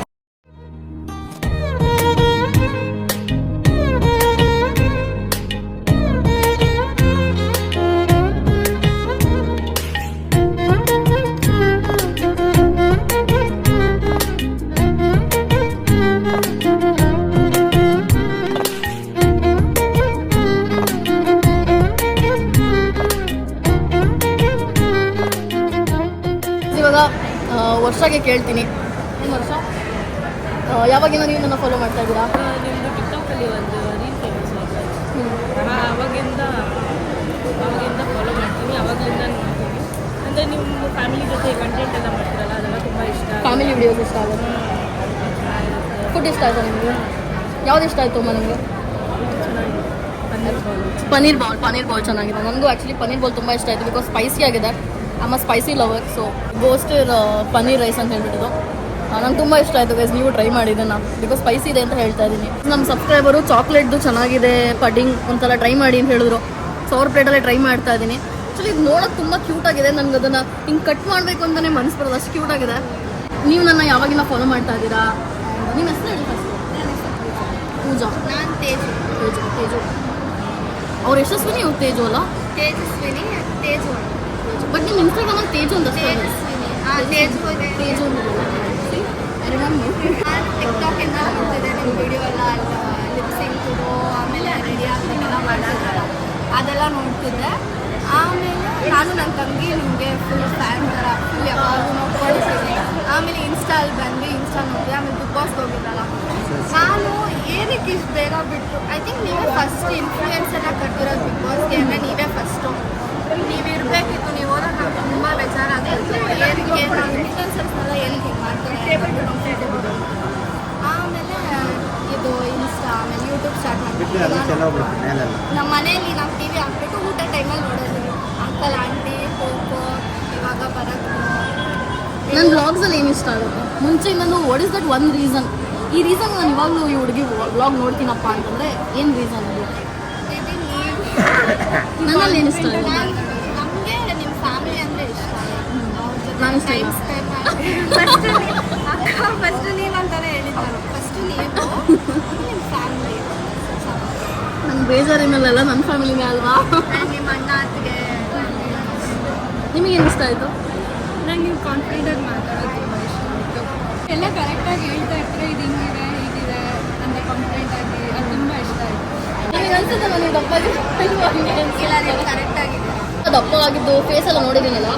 ಇವಾಗ ವರ್ಷಕ್ಕೆ ಕೇಳ್ತೀನಿ, ಏನು ವರ್ಷ ಯಾವಾಗಿಂದ ನೀವು ನನ್ನ ಫಾಲೋ ಮಾಡ್ತಾ ಇದ್ದೀರಾ? ನಿಮ್ಮದು ಟಿಕ್ಟಾಕಲ್ಲಿ ಒಂದು ರೀಲ್ ಫೇಮಸ್ ಆಯಿತು. ಅವಾಗಿಂದ ಫಾಲೋ ಮಾಡ್ತೀನಿ, ಅವಾಗಲಿಂದ ನೋಡ್ತೀನಿ. ಅಂದರೆ ನಿಮ್ಮ ಫ್ಯಾಮಿಲಿ ಜೊತೆ ಕಂಟೆಂಟ್ ಎಲ್ಲ ಮಾಡ್ತೀರಲ್ಲ, ಅದೆಲ್ಲ ತುಂಬ ಇಷ್ಟ. ಫ್ಯಾಮಿಲಿ ವಿಡಿಯೋಸ್ ಇಷ್ಟ ಆಗುತ್ತೆ. ಫುಡ್ ಇಷ್ಟ ಆಯಿತಾ ನಿಮಗೆ? ಯಾವ್ದು ಇಷ್ಟ ಆಯಿತು ಅಮ್ಮ ನಿಮಗೆ? ಪನ್ನೀರ್ ಬೌಲ್ ಚೆನ್ನಾಗಿದೆ. ನನಗೂ ಆ್ಯಕ್ಚುಲಿ ಪನ್ನೀರ್ ಬೌಲ್ ತುಂಬ ಇಷ್ಟ ಆಯಿತು, ಬಿಕಾಸ್ ಸ್ಪೈಸಿ ಆಗಿದೆ. I'm a spicy lover. ಸೊ ಗೋಸ್ಟರ್ ಪನ್ನೀರ್ ರೈಸ್ ಅಂತ ಹೇಳ್ಬಿಟ್ಟು ನಂಗೆ ತುಂಬ ಇಷ್ಟ ಆಯಿತು ಗೈಸ್. ನೀವು ಟ್ರೈ ಮಾಡಿದ್ದನ್ನು, ಬಿಕಾಸ್ ಸ್ಪೈಸಿ ಇದೆ ಅಂತ ಹೇಳ್ತಾ ಇದ್ದೀನಿ. ನಮ್ಮ ಸಬ್ಸ್ಕ್ರೈಬರು ಚಾಕ್ಲೇಟ್ದು ಚೆನ್ನಾಗಿದೆ ಪಡ್ಡಿಂಗ್ ಒಂದ್ಸಲ ಟ್ರೈ ಮಾಡಿ ಅಂತ ಹೇಳಿದ್ರು. ಸೊ ಅವ್ರ ಪ್ಲೇಟಲ್ಲೇ ಟ್ರೈ ಮಾಡ್ತಾ ಇದ್ದೀನಿ. ಆ್ಯಕ್ಚುಲಿ ಇದು ನೋಡೋಕೆ ತುಂಬ ಕ್ಯೂಟ್ ಆಗಿದೆ. ನನಗೆ ಅದನ್ನು ಹಿಂಗೆ ಕಟ್ ಮಾಡಬೇಕು ಅಂತಲೇ ಮನಸ್ಸು ಬರೋದು, ಅಷ್ಟು ಕ್ಯೂಟ್ ಆಗಿದೆ. ನೀವು ನನ್ನ ಯಾವಾಗಿನ ಫಾಲೋ ಮಾಡ್ತಾ ಇದ್ದೀರಾ? ನಿಮ್ಮ ಹೆಸರು ಹೇಳಿ ಫಸ್ಟ್. ಪೂಜಾ. ನಾನು ತೇಜು. ಅವ್ರು ಯಶಸ್ವಿನಿ, ಇವ್ರು ತೇಜು ಅಲ್ಲ? ತೇಜಸ್ವಿನಿ, ತೇಜು. ಬಟ್ ನಿಮ್ಮ ಇನ್ಸ್ಟಾಗ್ರಾಮಲ್ಲಿ ತೇಜು ಅಂತ ತೇಜಸ್ವಿನಿ, ತೇಜು ನಾನು ಟಿಕ್ಟಾಕಿಂದ ನೋಡ್ತಿದ್ದೆ ನಿಮ್ಮ ವಿಡಿಯೋ ಎಲ್ಲ, ಲಿಪ್ಸಿಂಗು ಆಮೇಲೆ ರೆಡಿ ಆಗ್ಬೇಕೆಲ್ಲ ಮಾಡೋದಲ್ಲ ಅದೆಲ್ಲ ನೋಡ್ತಿದ್ದೆ. ಆಮೇಲೆ ನಾನು ನನ್ನ ತಂಗಿ ನಿಮಗೆ ಫುಲ್ ಫ್ಯಾನ್ ಥರ ಫುಲ್ ಯಾವಾಗೂ ನೋಡ್ಕೊಳ್ತೀನಿ. ಆಮೇಲೆ ಇನ್ಸ್ಟಾಲ್ ಬಂದು ಇನ್ಸ್ಟಾ ನೋಡಿದೆ. ಆಮೇಲೆ ಬಿಗ್ ಬಾಸ್ಗೆ ಹೋಗಿದ್ದಲ್ಲ, ನಾನು ಏನಕ್ಕೆ ಇಷ್ಟು ಬೇಗ ಬಿಟ್ಟು, ಐ ಥಿಂಕ್ ನೀವೇ ಫಸ್ಟ್ ಇನ್ಫ್ಲೂಯೆನ್ಸ್ ಎಲ್ಲ ಕಟ್ಟಿರೋದು ಬಿಗ್ ಬಾಸ್ಗೆ. ಅಂದರೆ ನೀವೇ ಫಸ್ಟು, ನೀವು ಇರಬೇಕಿತ್ತು. ನೀವು ಹೋದಾಗ ನಾವು ತುಂಬ ಬೇಜಾರಾಗಿತ್ತು. ಏನಕ್ಕೆ ನಾವು ಇನ್ಫ್ಲೂಯೆನ್ಸರ್ಸ್ನೆಲ್ಲ ಏನಕ್ಕೆ ಹಿಂಗೆ ಮಾಡ್ತಾರೆ. ಆಮೇಲೆ ಇದು ಇನ್ಸ್ಟಾ, ಆಮೇಲೆ ಯೂಟ್ಯೂಬ್ ಸ್ಟಾರ್ಟ್ ಮಾಡ್ಬಿಟ್ಟು ನಮ್ಮ ಮನೆಯಲ್ಲಿ ನಾವು ಟಿ ವಿ ಹಾಕ್ಬಿಟ್ಟು ಊಟ ಟೈಮಲ್ಲಿ ನೋಡೋದು. ಅಂಕಲ್ ಆಂಟಿ ಖೋಖೋ ಇವಾಗ ಬರೋದು. ನನ್ನ ವ್ಲಾಗ್ಸಲ್ಲಿ ಏನು ಇಷ್ಟ ಆಗುತ್ತೆ ಮುಂಚೆಯಿಂದನೂ? What is that one reason? ಈ ರೀಸನ್ ನಾನು ಇವಾಗಲೂ ಈ ಹುಡುಗಿ ವ್ಲಾಗ್ ನೋಡ್ತೀನಪ್ಪ ಅಂತಂದರೆ ಏನು ರೀಸನ್ ಅದು? ನನ್ನಲ್ಲಿ ಏನು ಇಷ್ಟ ಆಗುತ್ತೆ? ನಮಗೆ ನಿಮ್ಮ ಫ್ಯಾಮಿಲಿ ಅಂದರೆ ಇಷ್ಟ. ನಾನು ಟೈಮ್ ಸ್ಪೆಂಡ್ ಮಾಡಿ ಫಸ್ಟ್ ನೀವು ಅಂತಾನೆ ಹೇಳಿದ್ದಾರೆ. ಫಸ್ಟ್ ನೀವು ನಿಮ್ಮ ಫ್ಯಾಮಿಲಿ. ನನ್ನ ಬೇಜಾರಿನಲ್ಲೆಲ್ಲ ನನ್ನ ಫ್ಯಾಮಿಲಿನೇ ಅಲ್ವಾ? ನಿಮ್ಮ ಅಣ್ಣ ಅತ್ತಿಗೆ. ನಿಮಗೇನು ಇಷ್ಟ ಆಯಿತು? ನಂಗೆ ನೀವು ಕಾನ್ಫಿಡೆಂಟಾಗಿ ಮಾತಾಡೋದು ತುಂಬ ಇಷ್ಟ ಆಯಿತು. ಎಲ್ಲ ಕರೆಕ್ಟಾಗಿ ಹೇಳ್ತಾ ಇರ್ತಾರೆ, ಇದು ಹಿಂಗಿದೆ ಹೀಗಿದೆ ಅಂತ ಕಾನ್ಫಿಡೆಂಟಾಗಿ, ಅದು ತುಂಬ ಇಷ್ಟ ಆಯಿತು. ನಿಮಗೆ ಅನ್ಸುತ್ತೆ ನನಗೆ ಇಲ್ಲ, ನೀವು ಕರೆಕ್ಟಾಗಿದೆ. ದಪ್ಪ ಆಗಿದ್ದು ಫೇಸ್ ಎಲ್ಲ ನೋಡಿದ್ದೀನಲ್ಲ,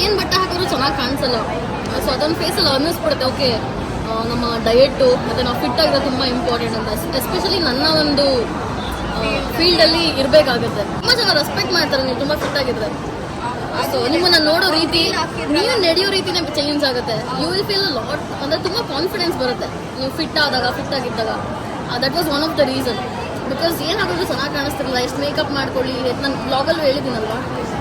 ಏನು ಬಟ್ಟೆ ಹಾಕಿದ್ರು ಚೆನ್ನಾಗಿ ಕಾಣಿಸಲ್ಲ. ಸೊ ಅದೊಂದು ಫೇಸಲ್ಲಿ ಅನ್ನಿಸ್ಬಿಡುತ್ತೆ, ಓಕೆ ನಮ್ಮ ಡಯೆಟ್ಟು ಮತ್ತು ನಾವು ಫಿಟ್ ಆಗಿರೋದು ತುಂಬ ಇಂಪಾರ್ಟೆಂಟ್ ಅಂತ. ಎಸ್ಪೆಷಲಿ ನನ್ನ ಒಂದು ಫೀಲ್ಡಲ್ಲಿ ಇರಬೇಕಾಗುತ್ತೆ. ತುಂಬ ಜನ ರೆಸ್ಪೆಕ್ಟ್ ಮಾಡ್ತಾರೆ ನೀವು ತುಂಬ ಫಿಟ್ ಆಗಿದ್ರೆ. ಸೊ ನಿಮ್ಮನ್ನು ನೋಡೋ ರೀತಿ, ನೀವು ನಡೆಯೋ ರೀತಿನೇ ಚೇಂಜ್ ಆಗುತ್ತೆ. ಯು ವಿಲ್ ಫೀಲ್ ಲಾಟ್, ಅಂದರೆ ತುಂಬ ಕಾನ್ಫಿಡೆನ್ಸ್ ಬರುತ್ತೆ ನೀವು ಫಿಟ್ ಆಗಿದ್ದಾಗ. That was one of the reason. Because ಏನಾಗೋದು ಚೆನ್ನಾಗಿ ಕಾಣಿಸ್ತಿರಲಿಲ್ಲ. ಎಷ್ಟು ಮೇಕಪ್ ಮಾಡ್ಕೊಳ್ಳಿ, ನಾನು ಬ್ಲಾಗಲ್ಲೂ ಹೇಳಿದ್ದೀನಲ್ವ,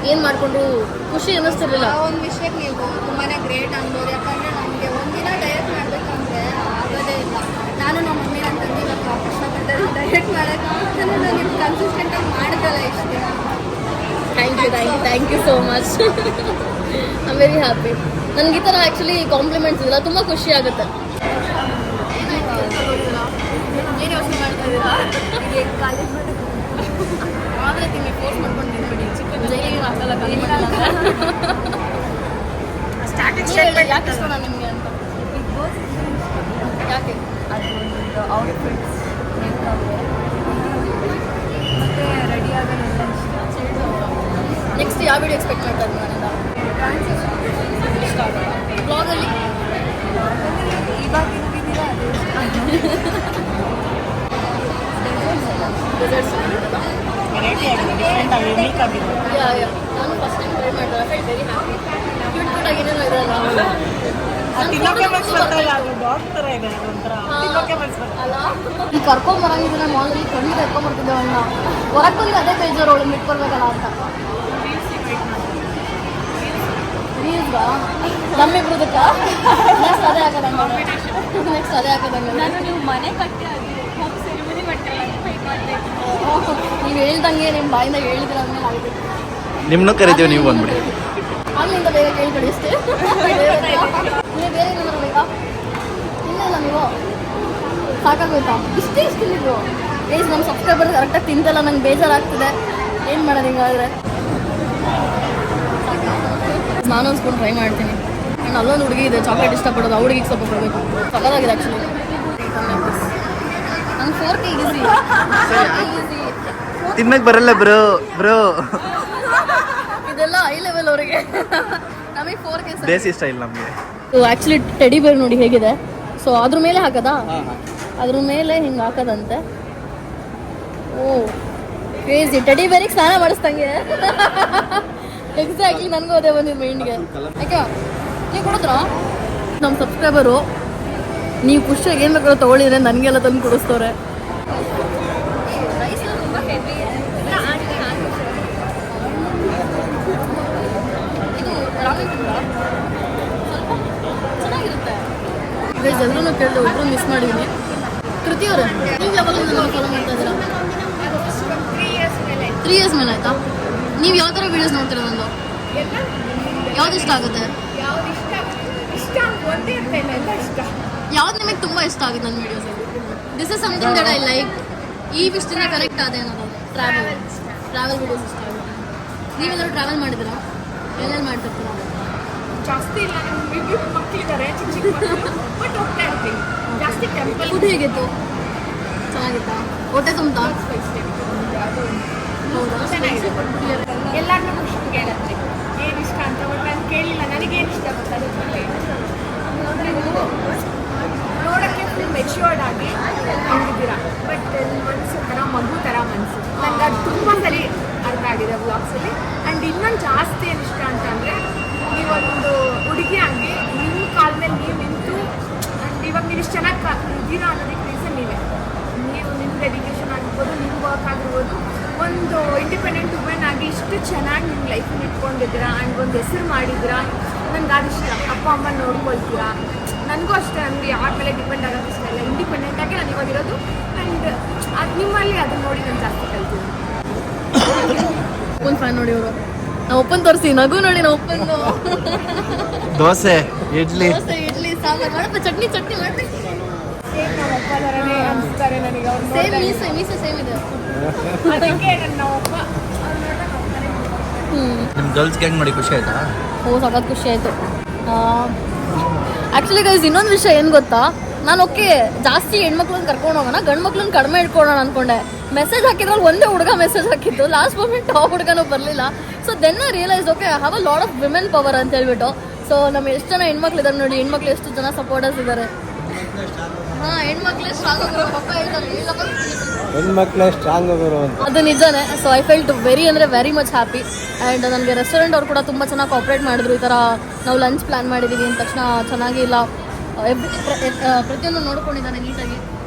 ಏನು ಮಾಡಿಕೊಂಡ್ರು ಖುಷಿ ಅನ್ನಿಸ್ತಿರ್ಲಿಲ್ಲ. ಆ ಒಂದು ವಿಷಯಕ್ಕೆ ನೀವು ತುಂಬಾ ಗ್ರೇಟ್ ಅನ್ಬೋದು. ಯಾಕಂದರೆ ನಮಗೆ ಒಂದಿನ ಡಯಟ್ ಮಾಡಬೇಕಂದ್ರೆ ಆಗೋದೇ ಇಲ್ಲ. ನಾನು ನಮ್ಮ ಮಮ್ಮಿ ನನ್ನ ತಂದೆ ಇವಾಗ ಕಷ್ಟಪಟ್ಟೆ ಡಯಟ್ ಮಾಡೋಕ್ಕೆ ನಾನು ನೀವು ಕನ್ಸಿಸ್ಟೆಂಟಾಗಿ ಮಾಡಿದ್ರಲ್ಲ ಇಷ್ಟು ದಿನ. Thank you so much. I very happy. ನನಗೆ ಈ ಥರ ಆ್ಯಕ್ಚುಲಿ ಕಾಂಪ್ಲಿಮೆಂಟ್ಸ್ ಇದೆಲ್ಲ ತುಂಬ ಖುಷಿ ಆಗುತ್ತೆ. ಏನು ಯೋಚನೆ ಮಾಡ್ತಾ ಇದ್ದೀರಾ? ಆದರೆ ತಿಂಗೆ ಫೋರ್ಸ್ ಮಾಡ್ಕೊಂಡು ತಿನ್ಬಿಡಿ. ಚಿಕನ್ ಜೈಲಿಗೆ ಹಾಕಲ್ಲ, ಸ್ಟಾರ್ಟಿಂಗ್ ಯಾಕೆ ಇಷ್ಟ ನಾನು ನಿಮಗೆ ಅಂತ? ಯಾಕೆ? ಅದೊಂದು ಔಟ್ಫಿಟ್ಸ್ ಮತ್ತೆ ರೆಡಿ ಆಗೋದೆಲ್ಲ ಇಷ್ಟ. ನೆಕ್ಸ್ಟ್ ಯಾವ ವಿಡಿಯೋ ಎಕ್ಸ್ಪೆಕ್ಟ್ ಮಾಡ್ತಾ ಇದ್ದೀನಿ ಇಷ್ಟ ಆಗೋಲ್ಲ ಬ್ಲಾಗಲ್ಲಿ ಇವಾಗ ಹಿಂಗಿದ್ದೀರಾ ನಾನು ಫಸ್ಟ್ ಟೈಮ್ ಟ್ರೈ ಮಾಡಿದೆ. I felt very happy. Cute cute ಆಗಿ ಏನೇನೋ ಇರಲ್ಲ ಈಗ ಕರ್ಕೊಂಬರಂಗಿದ್ರೆ ಮಾಲಲ್ಲಿ ಕಣ್ಣು ಕರ್ಕೊಂಬರ್ತಿದ್ದೆ ಅವನ್ನ ಹೊರಗೆ ಬಂದು ಅದೇ ಬೇಜಾರು ಅವಳು ಬಿಟ್ಕೊಡ್ಬೇಕಲ್ಲ ಅಂತ. ರೀಲ್ಸ್ಗಾ ನಮ್ಮಿಬ್ರದಕ್ಕ ನೆಕ್ಸ್ಟ್ ಅದೇ ಹಾಕೋದಂಗ ನೆಕ್ಸ್ಟ್ ಅದೇ ಹಾಕೋದಂಗ ನಾನು ನೀವು ಮನೆ ಕಟ್ಟಿ ಆಗಿ ಹೋಮ್ ಸೆರೆಮನಿ ಮಾಡ್ತೀರಲ್ಲ ನೀವು ಹೇಳ್ದಂಗೆ ನಿಮ್ಮ ಬಾಯಿಂದ ಹೇಳಿದ್ರೆ ಆದ್ಮೇಲೆ ಆಗಬೇಕು. ನಿಮ್ಮನ್ನು ಕರಿತೀವಿ, ನೀವು ಬಂದ್ಬಿಡಿ. ಅಲ್ಲಿಂದ ಬೇಗ ಕೇಳ್ಕೊಡಿ ಅಷ್ಟೇ. ನೀವು ಬೇರೆ ಏನಾದ್ರು ಬೇಕಾ? ತಿನ್ನಲ್ಲ ನೀವು ಸಾಕಾಗೋಯ್ತಾ? ಇಷ್ಟೇ ಇಷ್ಟು ನೀವು ಏಜ್ ನಮ್ಮ ಸಬ್ಸ್ಕ್ರೈಬರ್ ಕರೆಕ್ಟಾಗಿ ತಿಂತಲ್ಲ, ನಂಗೆ ಬೇಜಾರಾಗ್ತಿದೆ. ಏನು ಮಾಡೋದು ಹಿಂಗಾದ್ರೆ? ನಾನು ಒಂದು ಸ್ಪೂನ್ ಟ್ರೈ ಮಾಡ್ತೀನಿ. ನಾನು ಅಲ್ಲೊಂದು ಹುಡುಗಿ ಇದೆ ಚಾಕ್ಲೇಟ್ ಇಷ್ಟಪಡೋದು, ಆ ಹುಡುಗಿಗೆ ಸ್ವಲ್ಪ ಕೊಡಬೇಕು. ಸಕ್ಕದಾಗಿದೆ ಆ್ಯಕ್ಚುಲಿ. ನಂಗೆ 4K ಈಸಿ ತಿನ್ನಕ್ಕೆ ಬರಲ್ಲ ಬ್ರೋ ಬ್ರೋ. ಇದೆಲ್ಲ ಹೈ ಲೆವೆಲ್ ಅವರಿಗೆ. ನಮಗೆ 4K ದೇಸಿ ಸ್ಟೈಲ್ ನಮಗೆ. ಆ್ಯಕ್ಚುಲಿ ಟೆಡಿ ಬೇರ್ ನೋಡಿ ಹೇಗಿದೆ. ಸೊ ಅದ್ರ ಮೇಲೆ ಹಾಕದಾ? ಅದ್ರ ಮೇಲೆ ಹಿಂಗೆ ಹಾಕೋದಂತೆ. ಓ ಕ್ರೇಜಿ. ಟೆಡಿ ಬೇರಿಗೆ ಸ್ನಾನ ಮಾಡಿಸ್ದಂಗೆ. ಎಕ್ಸಾಕ್ಟ್ಲಿ ನನಗೂ ಅದೇ ಬಂದಿದ್ದು ಮೈಂಡ್ಗೆ. ಯಾಕೆ ನೀವು ಕೊಡಿದ್ರಾ? ನಮ್ಮ ಸಬ್ಸ್ಕ್ರೈಬರು ನೀವು ಖುಷಿಯಾಗಿ ಏನು ಬೇಕಾದ್ರೂ ತೊಗೊಳಿದ್ರೆ ನನಗೆಲ್ಲ ತಂದು ಕೊಡಿಸ್ತವ್ರೆ. ಇದು ರಾಮೆನ್ ಸ್ವಲ್ಪ ಚೆನ್ನಾಗಿರುತ್ತೆ. ಗೈಸ್ ಎಲ್ಲರೂ ಕೇಳಿದೆ, ಒಬ್ಬರು ಮಿಸ್ ಮಾಡಿದ್ದೀನಿ. ಕೃತಿ ಅವರೇ, ನೀವು ಯಾವಾಗ ನನ್ನ ಫಾಲೋ ಮಾಡ್ತಾ ಇದ್ದೀರಾ? 3 ಇಯರ್ಸ್ ಮೇಲೆ ಆಯ್ತಾ? ನೀವು ಯಾವ ಥರ ವೀಡಿಯೋಸ್ ನೋಡ್ತೀರಾ? ನಂದು ಯಾವ್ದು ಇಷ್ಟ ಆಗುತ್ತೆ? ಯಾವ್ದು ನಿಮಗೆ ತುಂಬ ಇಷ್ಟ ಆಗುತ್ತೆ ನನ್ನ ವೀಡಿಯೋಸಲ್ಲಿ? This is something that I like. ಈ ವಿಷಯದಿಂದ ಕನೆಕ್ಟ್ ಆದೆ ಅನ್ನೋದು ಟ್ರಾವೆಲ್ ವೀಡಿಯೋಸ್ ಇಷ್ಟ ಆಗುತ್ತೆ. ನೀವೆಲ್ಲರೂ ಟ್ರಾವೆಲ್ ಮಾಡಿದ್ದೀರಾ? ಎಲ್ಲೆಲ್ಲಿ ಮಾಡ್ತಿರ್ತೀರಾ? ಜಾಸ್ತಿ ಇಲ್ಲ, ನಮ್ಮ ಮಕ್ಕಳಿದ್ದಾರೆ ಚಿಕ್ಕ ಚಿಕ್ಕ ಮಕ್ಕಳು, ಬಟ್ ಹೋಗ್ತಾ ಇರ್ತೀವಿ ಜಾಸ್ತಿ. ಟೆಂಪಲ್ ಫುಡ್ ಹೇಗಿತ್ತು? ಚೆನ್ನಾಗಿತ್ತಾ? ಹೊಟ್ಟೆ ತುಂಬ್ತಾ? ಹೌದಾ? ಎಲ್ಲರನ್ನೂ ಖುಷಿ ಕೇಳುತ್ತೆ ಏನು ಇಷ್ಟ ಅಂತ. ಬಟ್ ನಾನು ಕೇಳಿಲ್ಲ ನನಗೇನು ಇಷ್ಟ ಗೊತ್ತಾಗುತ್ತೆ. ನೀವು ನೋಡೋಕ್ಕೆ ಫುಲ್ ಮೆಚ್ಯೂರ್ಡ್ ಆಗಿ ಹಂಗಿದ್ದೀರಾ, ಬಟ್ ಮನಸ್ಸು ಥರ ಮಗು ಥರ ಮನಸ್ಸು. ನನಗೆ ಅದು ತುಂಬ ಸರಿ ಅರ್ಥ ಆಗಿದೆ ವ್ಲಾಗ್ಸಲ್ಲಿ. ಆ್ಯಂಡ್ ಇನ್ನೊಂದು ಜಾಸ್ತಿ ಏನು ಇಷ್ಟ ಅಂತಂದರೆ, ನೀವೊಂದು ಹುಡುಗಿಯಾಗಿ ನಿಮ್ಮ ಕಾಲ ಮೇಲೆ ನೀವು ನಿಂತು ಆ್ಯಂಡ್ ಇವಾಗ ನೀವು ಇಷ್ಟು ಚೆನ್ನಾಗಿ ಇದ್ದೀರಾ ಅನ್ನೋದಕ್ಕೆ ರೀಸನ್ ನೀವೇ. ನೀವು ನಿಮ್ಮ ಡೆಡಿಕೇಶನ್ ಆಗಿರ್ಬೋದು, ನಿಮ್ಮ ವರ್ಕ್ ಆಗಿರ್ಬೋದು, ಒಂದು ಇಂಡಿಪೆಂಡೆಂಟ್ ವುಮೆನ್ ಆಗಿ ಇಷ್ಟು ಚೆನ್ನಾಗಿ ನಿಮ್ಮ ಲೈಫಲ್ಲಿ ಇಟ್ಕೊಂಡಿದ್ದೀರಾ ಆ್ಯಂಡ್ ಒಂದು ಹೆಸರು ಮಾಡಿದ್ದೀರಾ. ನನಗೆ ಅದು ಇಷ್ಟ. ಅಪ್ಪ ಅಮ್ಮ ನೋಡ್ಕೊಳ್ತೀರಾ. ನನಗೂ ಅಷ್ಟೇ, ನನಗೆ ಯಾರ ಮೇಲೆ ಡಿಪೆಂಡ್ ಆಗೋದು ಇಷ್ಟ ಇಲ್ಲ. ಇಂಡಿಪೆಂಡೆಂಟಾಗಿ ನಾನು ಇವಾಗಿರೋದು. ಆ್ಯಂಡ್ ಅದು ನಿಮ್ಮಲ್ಲಿ ಅದನ್ನು ನೋಡಿ ನಾನು ಜಾಸ್ತಿ ಕಲ್ತೀನಿ. ಒಪ್ಪನ್ ಫ್ಯಾನ್ ನೋಡಿ ಅವರು. ನಾವು ಒಪ್ಪನ್ ತೋರಿಸಿ ನಗು ನೋಡಿ. ನಾವು ಒಪ್ಪಂದು ದೋಸೆ ಇಡ್ಲಿ ದೋಸೆ ಇಡ್ಲಿ ಸಾಂಬಾರು ಮಾಡಪ್ಪ. ಚಟ್ನಿ ಮಾಡ್ತೀನಿ. ನಮ್ಮ ಅಪ್ಪ ಥರನೇ ಅನಿಸ್ತಾರೆ ನನಗೆ ಅವ್ರು. ಸೇಮ್ ಮೀಸೆ ಸೇಮ್ ಇದೆ. ಅದಕ್ಕೆ ನನ್ನ ಅಪ್ಪ ಅವ್ರು ನೋಡಿದಾಗ ಹೋಗ್ತಾರೆ. ನಿಮ್ಮ ಗರ್ಲ್ಸ್ ಗ್ಯಾಂಗ್ ನೋಡಿ ಖುಷಿ ಆಯ್ತಾ? ಓ ಸಖತ್ ಖುಷಿ ಆಯಿತು. ಆ್ಯಕ್ಚುಲಿ ಗೈಸ್ ಇನ್ನೊಂದು ವಿಷಯ ಏನು ಗೊತ್ತಾ? ನಾನು ಓಕೆ ಜಾಸ್ತಿ ಹೆಣ್ಮಕ್ಳನ್ನ ಕರ್ಕೊಂಡು ಹೋಗೋಣ, ಗಂಡು ಮಕ್ಳನ್ನ ಕಡಿಮೆ ಇಟ್ಕೊಳ್ಳೋಣ ಅಂದ್ಕೊಂಡೆ. ಮೆಸೇಜ್ ಹಾಕಿದ್ರಲ್ಲಿ ಒಂದೇ ಹುಡುಗ ಮೆಸೇಜ್ ಹಾಕಿದ್ದು. ಲಾಸ್ಟ್ ಮೂಮೆಂಟ್ ಆ ಹುಡುಗನೂ ಬರಲಿಲ್ಲ. So then I realise okay I have a lot of women power ಅಂತ ಹೇಳ್ಬಿಟ್ಟು. ಸೊ ನಮ್ಮ ಎಷ್ಟು ಜನ ಹೆಣ್ಮಕ್ಳು ಇದ್ದಾರೆ ನೋಡಿ, ಹೆಣ್ಮಕ್ಳು ಎಷ್ಟು ಜನ ಸಪೋರ್ಟರ್ಸ್ ಇದ್ದಾರೆ. ಹಾಂ, ಹೆಣ್ಮಕ್ಳೇ ಸ್ಟ್ರಾಂಗ್ ಆಗಿರೋ ಪಪ್ಪ ಹೇಳ್ತಾರೆ. ಹೆಣ್ಮಕ್ಳೇ ಸ್ಟ್ರಾಂಗ್ ಆಗಿರೋ ಅಂತ. ಅದು ನಿಜನೇ. So I felt very much happy. And ನನಗೆ ರೆಸ್ಟೋರೆಂಟ್ ಅವ್ರು ಕೂಡ ತುಂಬ ಚೆನ್ನಾಗಿ ಕಾಪ್ರೇಟ್ ಮಾಡಿದ್ರು. ಈ ಥರ ನಾವು ಲಂಚ್ ಪ್ಲ್ಯಾನ್ ಮಾಡಿದ್ದೀವಿ ಅಂದ ತಕ್ಷಣ ಚೆನ್ನಾಗಿ ಇಲ್ಲ ಪ್ರತಿಯೊಂದು ನೋಡ್ಕೊಂಡಿದ್ದಾನೆ ನೀಟಾಗಿ.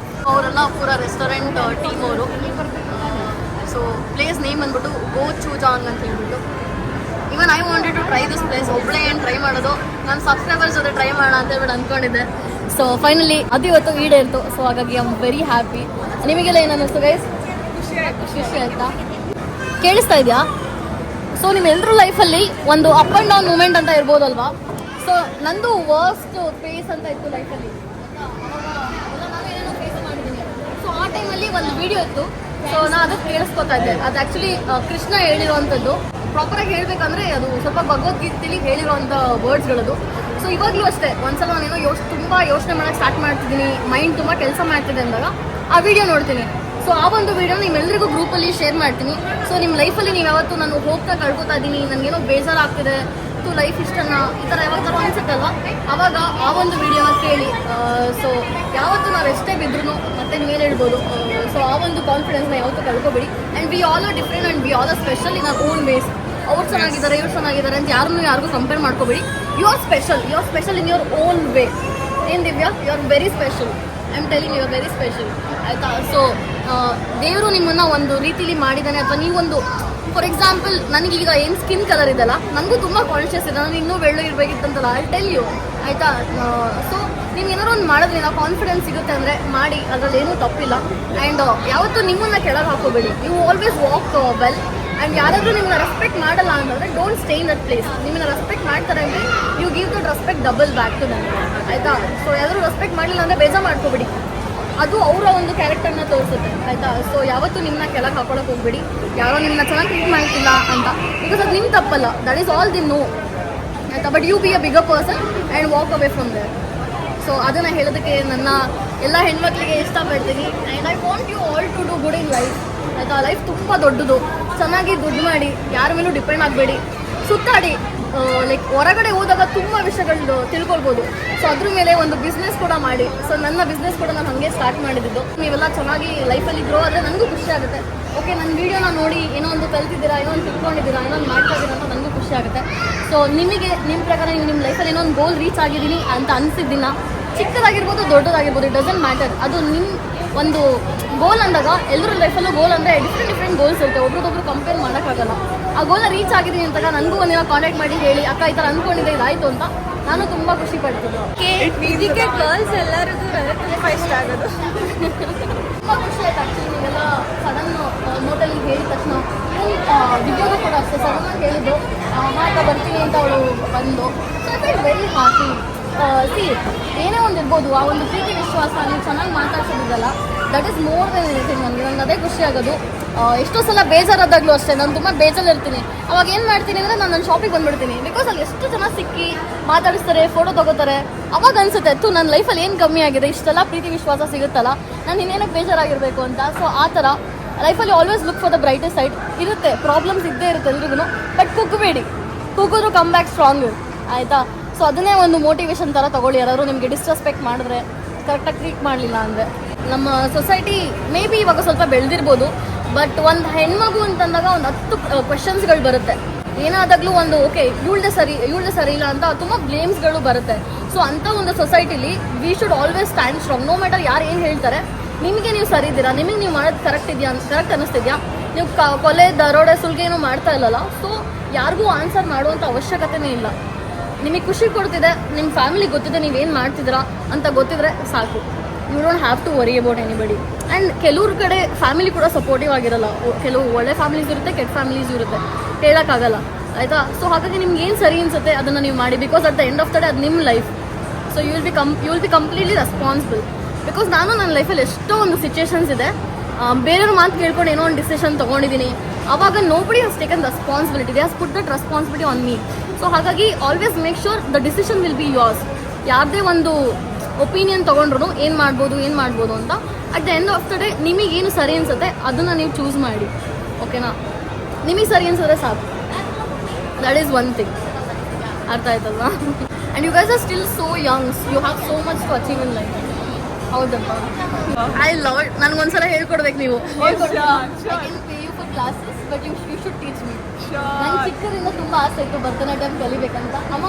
ಅವರೆಲ್ಲ ಪೂರ ರೆಸ್ಟೋರೆಂಟ್ ಟೀಮ್ ಅವರು. ಸೊ ಪ್ಲೇಸ್ ನೇಮ್ ಬಂದ್ಬಿಟ್ಟು ಗೋ ಚೂಜಾಂಗ್ ಅಂತ ಹೇಳ್ಬಿಟ್ಟು. Even I wanted to try this place. ಒಬ್ಬಳೇ ಏನು ಟ್ರೈ ಮಾಡೋದು, ನನ್ನ ಸಬ್ಸ್ಕ್ರೈಬರ್ಸ್ ಜೊತೆ ಟ್ರೈ ಮಾಡೋಣ ಅಂತ ಹೇಳ್ಬಿಟ್ಟು ಅಂದ್ಕೊಂಡಿದ್ದೆ. ಸೊ ಫೈನಲಿ ಅದು ಇವತ್ತು ಈಡೇರಿತು. ಸೊ ಹಾಗಾಗಿ ಐ ಆಮ್ ವೆರಿ ಹ್ಯಾಪಿ. ನಿಮಗೆಲ್ಲ ಏನು ಅನ್ನಿಸ್ತು ಗೈಸ್? ಖುಷಿ ಆಯ್ತಾ? ಕೇಳಿಸ್ತಾ ಇದೆಯಾ? ಸೊ ನಿಮ್ಮೆಲ್ಲರೂ ಲೈಫಲ್ಲಿ ಒಂದು ಅಪ್ ಆ್ಯಂಡ್ ಡೌನ್ ಮೂಮೆಂಟ್ ಅಂತ ಇರ್ಬೋದಲ್ವಾ? ಸೊ ನಂದು ವರ್ಸ್ಟ್ ಫೇಸ್ ಅಂತ ಇತ್ತು ಲೈಫಲ್ಲಿ. ನಾವೇನೇನೋ ಫೇಸ್ ಮಾಡಿದ್ದೀನಿ. ಸೊ ಆ ಟೈಮಲ್ಲಿ ಒಂದು ವಿಡಿಯೋ ಇತ್ತು. ಸೊ ನಾನು ಅದಕ್ಕೆ ಕೇಳಿಸ್ಕೊತಾ ಇದ್ದೆ. ಅದು ಆ್ಯಕ್ಚುಲಿ ಕೃಷ್ಣ ಹೇಳಿರೋವಂಥದ್ದು. ಪ್ರಾಪರಾಗಿ ಹೇಳ್ಬೇಕಂದ್ರೆ ಅದು ಸ್ವಲ್ಪ ಭಗವದ್ಗೀತೆಲಿ ಹೇಳಿರೋಂಥ ವರ್ಡ್ಸ್ಗಳದು. ಸೊ ಇವಾಗಲೂ ಅಷ್ಟೇ ಒಂದ್ಸಲ ನಾನೇನೋ ತುಂಬ ಯೋಚನೆ ಮಾಡೋಕ್ಕೆ ಸ್ಟಾರ್ಟ್ ಮಾಡ್ತಿದ್ದೀನಿ, ಮೈಂಡ್ ತುಂಬ ಕೆಲಸ ಮಾಡ್ತಿದೆ ಅಂದಾಗ ಆ ವಿಡಿಯೋ ನೋಡ್ತೀನಿ. ಸೊ ಆ ಒಂದು ವಿಡಿಯೋ ನಿಮ್ಮೆಲ್ಲರಿಗೂ ಗ್ರೂಪಲ್ಲಿ ಶೇರ್ ಮಾಡ್ತೀನಿ. ಸೊ ನಿಮ್ಮ ಲೈಫಲ್ಲಿ ನೀವು ಯಾವತ್ತು ನಾನು ಹೋಗ್ತಾ ಕಳ್ಕೊತಾ ಇದ್ದೀನಿ, ನನಗೇನೋ ಬೇಜಾರಾಗ್ತಿದೆ, ಲೈಫ್ ಇಷ್ಟನ್ನ ಈ ಥರ ಯಾವಾಗ ಥರ ಅನ್ಸುತ್ತಲ್ವ, ಅವಾಗ ಆ ಒಂದು ವಿಡಿಯೋನ ಕೇಳಿ. ಸೊ ಯಾವತ್ತು ನಾವು ಎಷ್ಟೇ ಬಿದ್ರೂ ಮತ್ತೆ ನೀವು ಏನು ಹೇಳ್ಬೋದು, ಸೊ ಆ ಒಂದು ಕಾನ್ಫಿಡೆನ್ಸ್ನ ಯಾವತ್ತೂ ಕಳ್ಕೊಬೇಡಿ. And we all are different and we all are special in our own ways. ಅವ್ರು ಚೆನ್ನಾಗಿದ್ದಾರೆ, ಇವ್ರು ಚೆನ್ನಾಗಿದ್ದಾರೆ ಅಂತ ಯಾರಿಗೂ ಕಂಪೇರ್ ಮಾಡ್ಕೋಬೇಡಿ. You are special in your own way. ಏನು Divya, you are very special. I am telling you are very special, ಆಯಿತಾ? ಸೊ ದೇವರು ನಿಮ್ಮನ್ನು ಒಂದು ರೀತಿಲಿ ಮಾಡಿದ್ದಾನೆ, ಅಥವಾ ನೀವೊಂದು ಫಾರ್ ಎಕ್ಸಾಂಪಲ್ ನನಗೀಗ ಏನು ಸ್ಕಿನ್ ಕಲರ್ ಇದೆಲ್ಲ, ನನಗೂ ತುಂಬ ಕಾನ್ಷಿಯಸ್ ಇದೆ, ನಾನು ಇನ್ನೂ ಬೆಳ್ಳು ಇರಬೇಕಿತ್ತಂತಲ್ಲ, ಐ ಟೆಲ್ ಯು, ಆಯಿತಾ? ಸೊ ನೀವು ಏನಾದ್ರು ಒಂದು ಮಾಡಿದ್ರಿ, ನಾವು ಕಾನ್ಫಿಡೆನ್ಸ್ ಸಿಗುತ್ತೆ ಅಂದರೆ ಮಾಡಿ, ಅದರಲ್ಲಿ ಏನೂ ತಪ್ಪಿಲ್ಲ. ಆ್ಯಂಡ್ ಯಾವತ್ತೂ ನಿಮ್ಮನ್ನು ಕೆಳಗೆ ಹಾಕೋಬೇಡಿ. You always walk well. And ಯಾರಾದರೂ ನಿಮ್ಮನ್ನ ರೆಸ್ಪೆಕ್ಟ್ ಮಾಡಲ್ಲ ಅಂತಂದರೆ don't stay in that place. ನಿಮ್ಮನ್ನ ರೆಸ್ಪೆಕ್ಟ್ ಮಾಡ್ತಾರೆ ಅಂದರೆ you give that respect double back to them, ಆಯಿತಾ? ಸೊ ಯಾರಾದರೂ ರೆಸ್ಪೆಕ್ಟ್ ಮಾಡಲಿಲ್ಲ ಅಂದರೆ ಬೇಜಾರು ಮಾಡ್ಕೋಬೇಡಿ, ಅದು ಅವರ ಒಂದು ಕ್ಯಾರೆಕ್ಟರ್ನ ತೋರಿಸುತ್ತೆ, ಆಯಿತಾ? ಸೊ ಯಾವತ್ತೂ ನಿಮ್ಮನ್ನ ಕೆಳಗೆ ಹಾಕೊಳ್ಳೋಕೆ ಹೋಗ್ಬೇಡಿ, ಯಾರೋ ನಿಮ್ಮನ್ನ ಚೆನ್ನಾಗಿ ಟ್ರೀಟ್ ಮಾಡ್ತಿಲ್ಲ ಅಂತ, ಬಿಕಾಸ್ ಅದು ನಿಮ್ಮ ತಪ್ಪಲ್ಲ, that is all the no, ಆಯಿತಾ? But you be a bigger person and walk away from there. So ಅದನ್ನು ಹೇಳೋದಕ್ಕೆ ನನ್ನ ಎಲ್ಲ ಹೆಣ್ಮಕ್ಳಿಗೆ ಇಷ್ಟಪಡ್ತೀನಿ. And I want you all to do good in life, ಆಯಿತಾ? ಲೈಫ್ ತುಂಬ ದೊಡ್ಡದು, ಚೆನ್ನಾಗಿ ದುಡ್ಡು ಮಾಡಿ, ಯಾರ ಮೇಲೂ ಡಿಪೆಂಡ್ ಆಗಬೇಡಿ, ಸುತ್ತಾಡಿ. ಲೈಕ್ ಹೊರಗಡೆ ಹೋದಾಗ ತುಂಬ ವಿಷಯಗಳು ತಿಳ್ಕೊಳ್ಬೋದು. ಸೊ ಅದ್ರ ಮೇಲೆ ಒಂದು ಬಿಸ್ನೆಸ್ ಕೂಡ ಮಾಡಿ. ಸೊ ನನ್ನ ಬಿಸ್ನೆಸ್ ಕೂಡ ನಾನು ಹಾಗೆ ಸ್ಟಾರ್ಟ್ ಮಾಡಿದ್ದು. ನೀವೆಲ್ಲ ಚೆನ್ನಾಗಿ ಲೈಫಲ್ಲಿ ಗ್ರೋ ಆದರೆ ನನಗೂ ಖುಷಿ ಆಗುತ್ತೆ. ಓಕೆ, ನನ್ನ ವೀಡಿಯೋನ ನೋಡಿ ಏನೋ ಒಂದು ಕಲ್ತಿದ್ದೀರಾ, ಏನೋ ಒಂದು ತಿಳ್ಕೊಂಡಿದ್ದೀರಾ, ಏನೋ ಒಂದು ಮಾಡ್ತಾ ಇದ್ದೀರಾ ಅಂತ ನನಗೂ ಖುಷಿ ಆಗುತ್ತೆ. ಸೊ ನಿಮಗೆ ನಿಮ್ಮ ಪ್ರಕಾರ ನೀವು ನಿಮ್ಮ ಲೈಫಲ್ಲಿ ಏನೋ ಒಂದು ಗೋಲ್ ರೀಚ್ ಆಗಿದ್ದೀನಿ ಅಂತ ಅನಿಸಿದ್ದಿನ, ಚಿಕ್ಕದಾಗಿರ್ಬೋದು ದೊಡ್ಡದಾಗಿರ್ಬೋದು, ಇಟ್ ಡಸಂಟ್ ಮ್ಯಾಟರ್. ಅದು ನಿಮ್ಮ ಒಂದು ಗೋಲ್ ಅಂದಾಗ ಎಲ್ಲರ ಲೈಫಲ್ಲೂ ಗೋಲ್ ಅಂದರೆ ಡಿಫ್ರೆಂಟ್ ಗೋಲ್ಸ್ ಇರುತ್ತೆ, ಒಬ್ರದ್ದೊಬ್ರು ಕಂಪೇರ್ ಮಾಡೋಕ್ಕಾಗಲ್ಲ. ಆ ಗೋಲ್ನ ರೀಚ್ ಆಗಿದ್ದೀನಿ ಅಂತಾಗ ನನಗೂ ಒಂದಿನ ಕಾಂಟ್ಯಾಕ್ಟ್ ಮಾಡಿ ಹೇಳಿ, ಅಕ್ಕ ಈ ಥರ ಅಂದ್ಕೊಂಡಿದ್ದೆ, ಇದಾಯಿತು ಅಂತ. ನಾನು ತುಂಬ ಖುಷಿ ಪಡ್ತಿದ್ದೆ. ಇದಕ್ಕೆ ಗರ್ಲ್ಸ್ ಎಲ್ಲರಿಗೂ ತುಂಬ ಇಷ್ಟ ಆಗೋದು. ತುಂಬ ಖುಷಿ ಆಯ್ತು ಆ್ಯಕ್ಚುಲಿ. ನೀವೆಲ್ಲ ಸಡನ್ ನೋಟಲ್ಲಿ ಹೇಳಿದ ತಕ್ಷಣ ವಿಡಿಯೋಗೂ ಕೂಡ ಅಷ್ಟೇ ಸಡನ್ನಾಗಿ ಹೇಳಿದ್ದು, ಅಕ್ಕ ಬರ್ತೀನಿ ಅಂತ ಅವಳು ಬಂದು. So I feel very happy. See ಏನೇ ಒಂದು ಇರ್ಬೋದು, ಆ ಒಂದು ಪ್ರೀತಿ ವಿಶ್ವಾಸ ನೀವು ಚೆನ್ನಾಗಿ ಮಾತಾಡ್ಸೋದಿದ್ದಲ್ಲ, that is more than anything. ನನಗೆ ಅದೇ ಖುಷಿ ಆಗೋದು. ಎಷ್ಟೋ ಸಲ ಬೇಜಾರಾದಾಗಲೂ ಅಷ್ಟೇ, ನಾನು ತುಂಬ ಬೇಜಾರಿರ್ತೀನಿ. ಅವಾಗ ಏನು ಮಾಡ್ತೀನಿ ಅಂದರೆ ನಾನು ನನ್ನ ಶಾಪಿಗೆ ಬಂದುಬಿಡ್ತೀನಿ. ಬಿಕಾಸ್ ಅಲ್ಲಿ ಎಷ್ಟು ಜನ ಸಿಕ್ಕಿ ಮಾತಾಡಿಸ್ತಾರೆ, ಫೋಟೋ ತೊಗೋತಾರೆ, ಅವಾಗ ಅನಿಸುತ್ತೆ ನನ್ನ ಲೈಫಲ್ಲಿ ಏನು ಕಮ್ಮಿ ಆಗಿದೆ, ಇಷ್ಟೆಲ್ಲ ಪ್ರೀತಿ ವಿಶ್ವಾಸ ಸಿಗುತ್ತಲ್ಲ, ನಾನು ಇನ್ನೇನಕ್ಕೆ ಬೇಜಾರಾಗಿರಬೇಕು ಅಂತ. ಸೊ ಆ ಥರ ಲೈಫಲ್ಲಿ always look for the brightest side. ಇರುತ್ತೆ, ಪ್ರಾಬ್ಲಮ್ಸ್ ಇದ್ದೇ ಇರುತ್ತೆ ಎಲ್ರಿಗೂ, ಬಟ್ ಕುಗ್ಗಬೇಡಿ, ಕುಗ್ಗಿದ್ರು ಕಮ್ ಬ್ಯಾಕ್ ಸ್ಟ್ರಾಂಗ್, ಆಯಿತಾ? ಸೊ ಅದನ್ನೇ ಒಂದು ಮೋಟಿವೇಶನ್ ಥರ ತೊಗೊಳ್ಳಿ. ಯಾರಾದರೂ ನಿಮಗೆ ಡಿಸ್ರೆಸ್ಪೆಕ್ಟ್ ಮಾಡಿದ್ರೆ, ಕರೆಕ್ಟಾಗಿ ಟ್ರೀಟ್ ಮಾಡಲಿಲ್ಲ ಅಂದರೆ. ನಮ್ಮ ಸೊಸೈಟಿ ಮೇ ಬಿ ಇವಾಗ ಸ್ವಲ್ಪ ಬೆಳೆದಿರ್ಬೋದು, ಬಟ್ ಒಂದು ಹೆಣ್ಮಗು ಅಂತಂದಾಗ ಒಂದು 10 ಕ್ವೆಶನ್ಸ್ಗಳು ಬರುತ್ತೆ. ಏನಾದಾಗಲೂ ಒಂದು ಓಕೆ ಇವಳ್ದೆ ಸರಿ ಇಲ್ಲ ಅಂತ ತುಂಬ ಬ್ಲೇಮ್ಸ್ಗಳು ಬರುತ್ತೆ. ಸೊ ಅಂಥ ಒಂದು ಸೊಸೈಟಿಲಿ we should always stand strong. No matter ಯಾರು ಏನು ಹೇಳ್ತಾರೆ, ನಿಮಗೆ ನೀವು ಸರಿ ಇದ್ದೀರಾ, ನಿಮಗೆ ನೀವು ಮಾಡೋದು ಕರೆಕ್ಟ್ ಅನ್ನಿಸ್ತಿದ್ಯಾ, ನೀವು ಕೊಲೆ ದರೋಡೆ ಸುಲ್ಗೆ ಏನೂ ಮಾಡ್ತಾ ಇಲ್ಲಲ್ಲ. ಸೊ ಯಾರಿಗೂ ಆನ್ಸರ್ ಮಾಡುವಂಥ ಅವಶ್ಯಕತೆನೇ ಇಲ್ಲ. ನಿಮಗೆ ಖುಷಿ ಕೊಡ್ತಿದೆ, ನಿಮ್ಮ ಫ್ಯಾಮಿಲಿ ಗೊತ್ತಿದೆ ನೀವೇನು ಮಾಡ್ತಿದ್ದೀರಾ ಅಂತ ಗೊತ್ತಿದ್ರೆ ಸಾಕು. You don't have to worry about anybody. And ಕೆಲವ್ರ ಕಡೆ ಫ್ಯಾಮಿಲಿ ಕೂಡ ಸಪೋರ್ಟಿವ್ ಆಗಿರಲ್ಲ. ಕೆಲವು ಒಳ್ಳೆ ಫ್ಯಾಮಿಲೀಸ್ ಇರುತ್ತೆ, ಕೆಟ್ಟ ಫ್ಯಾಮಿಲೀಸ್ ಇರುತ್ತೆ, ಹೇಳೋಕ್ಕಾಗಲ್ಲ, ಆಯಿತಾ? ಸೊ ಹಾಗಾಗಿ ನಿಮ್ಗೆ ಏನು ಸರಿ ಅನಿಸುತ್ತೆ ಅದನ್ನು ನೀವು ಮಾಡಿ. Because at the end of the day ಅದು ನಿಮ್ಮ life. So you will be completely responsible. Because ನಾನು ನನ್ನ ಲೈಫಲ್ಲಿ ಎಷ್ಟೋ ಒಂದು ಸಿಚುವೇಶನ್ಸ್ ಇದೆ, ಬೇರೆಯವ್ರ ಮಾತು ಕೇಳ್ಕೊಂಡು ಏನೋ ಒಂದು ಡಿಸಿಷನ್ ತೊಗೊಂಡಿದ್ದೀನಿ, ಆವಾಗ nobody has taken responsibility, they has put that responsibility on me. So ಹಾಗಾಗಿ always make sure the decision will be yours. ಯಾವುದೇ ಒಂದು ಒಪಿನಿಯನ್ ತೊಗೊಂಡ್ರು ಏನು ಮಾಡ್ಬೋದು ಅಂತ at the end of the day ನಿಮಗೇನು ಸರಿ ಅನಿಸುತ್ತೆ ಅದನ್ನು ನೀವು ಚೂಸ್ ಮಾಡಿ, ಓಕೆನಾ? ನಿಮಗೆ ಸರಿ ಅನಿಸಿದ್ರೆ ಸಾಕು. That is one thing. ಅರ್ಥ ಆಯ್ತಲ್ವಾ? And you guys are still so youngs, you have so much to achieve in life. ಹೌದಪ್ಪ, ಐ ಲವ್ ಇಟ್. ನನಗೊಂದ್ಸಲ ಹೇಳ್ಕೊಡ್ಬೇಕು ನೀವು. Classes but you should teach me. ನಂಗೆ ಚಿಕ್ಕದಿಂದ ತುಂಬ ಆಸೆ ಇತ್ತು ಭರತನಾಟ್ಯಂ ಕಲಿಬೇಕಂತ. ಅಮ್ಮ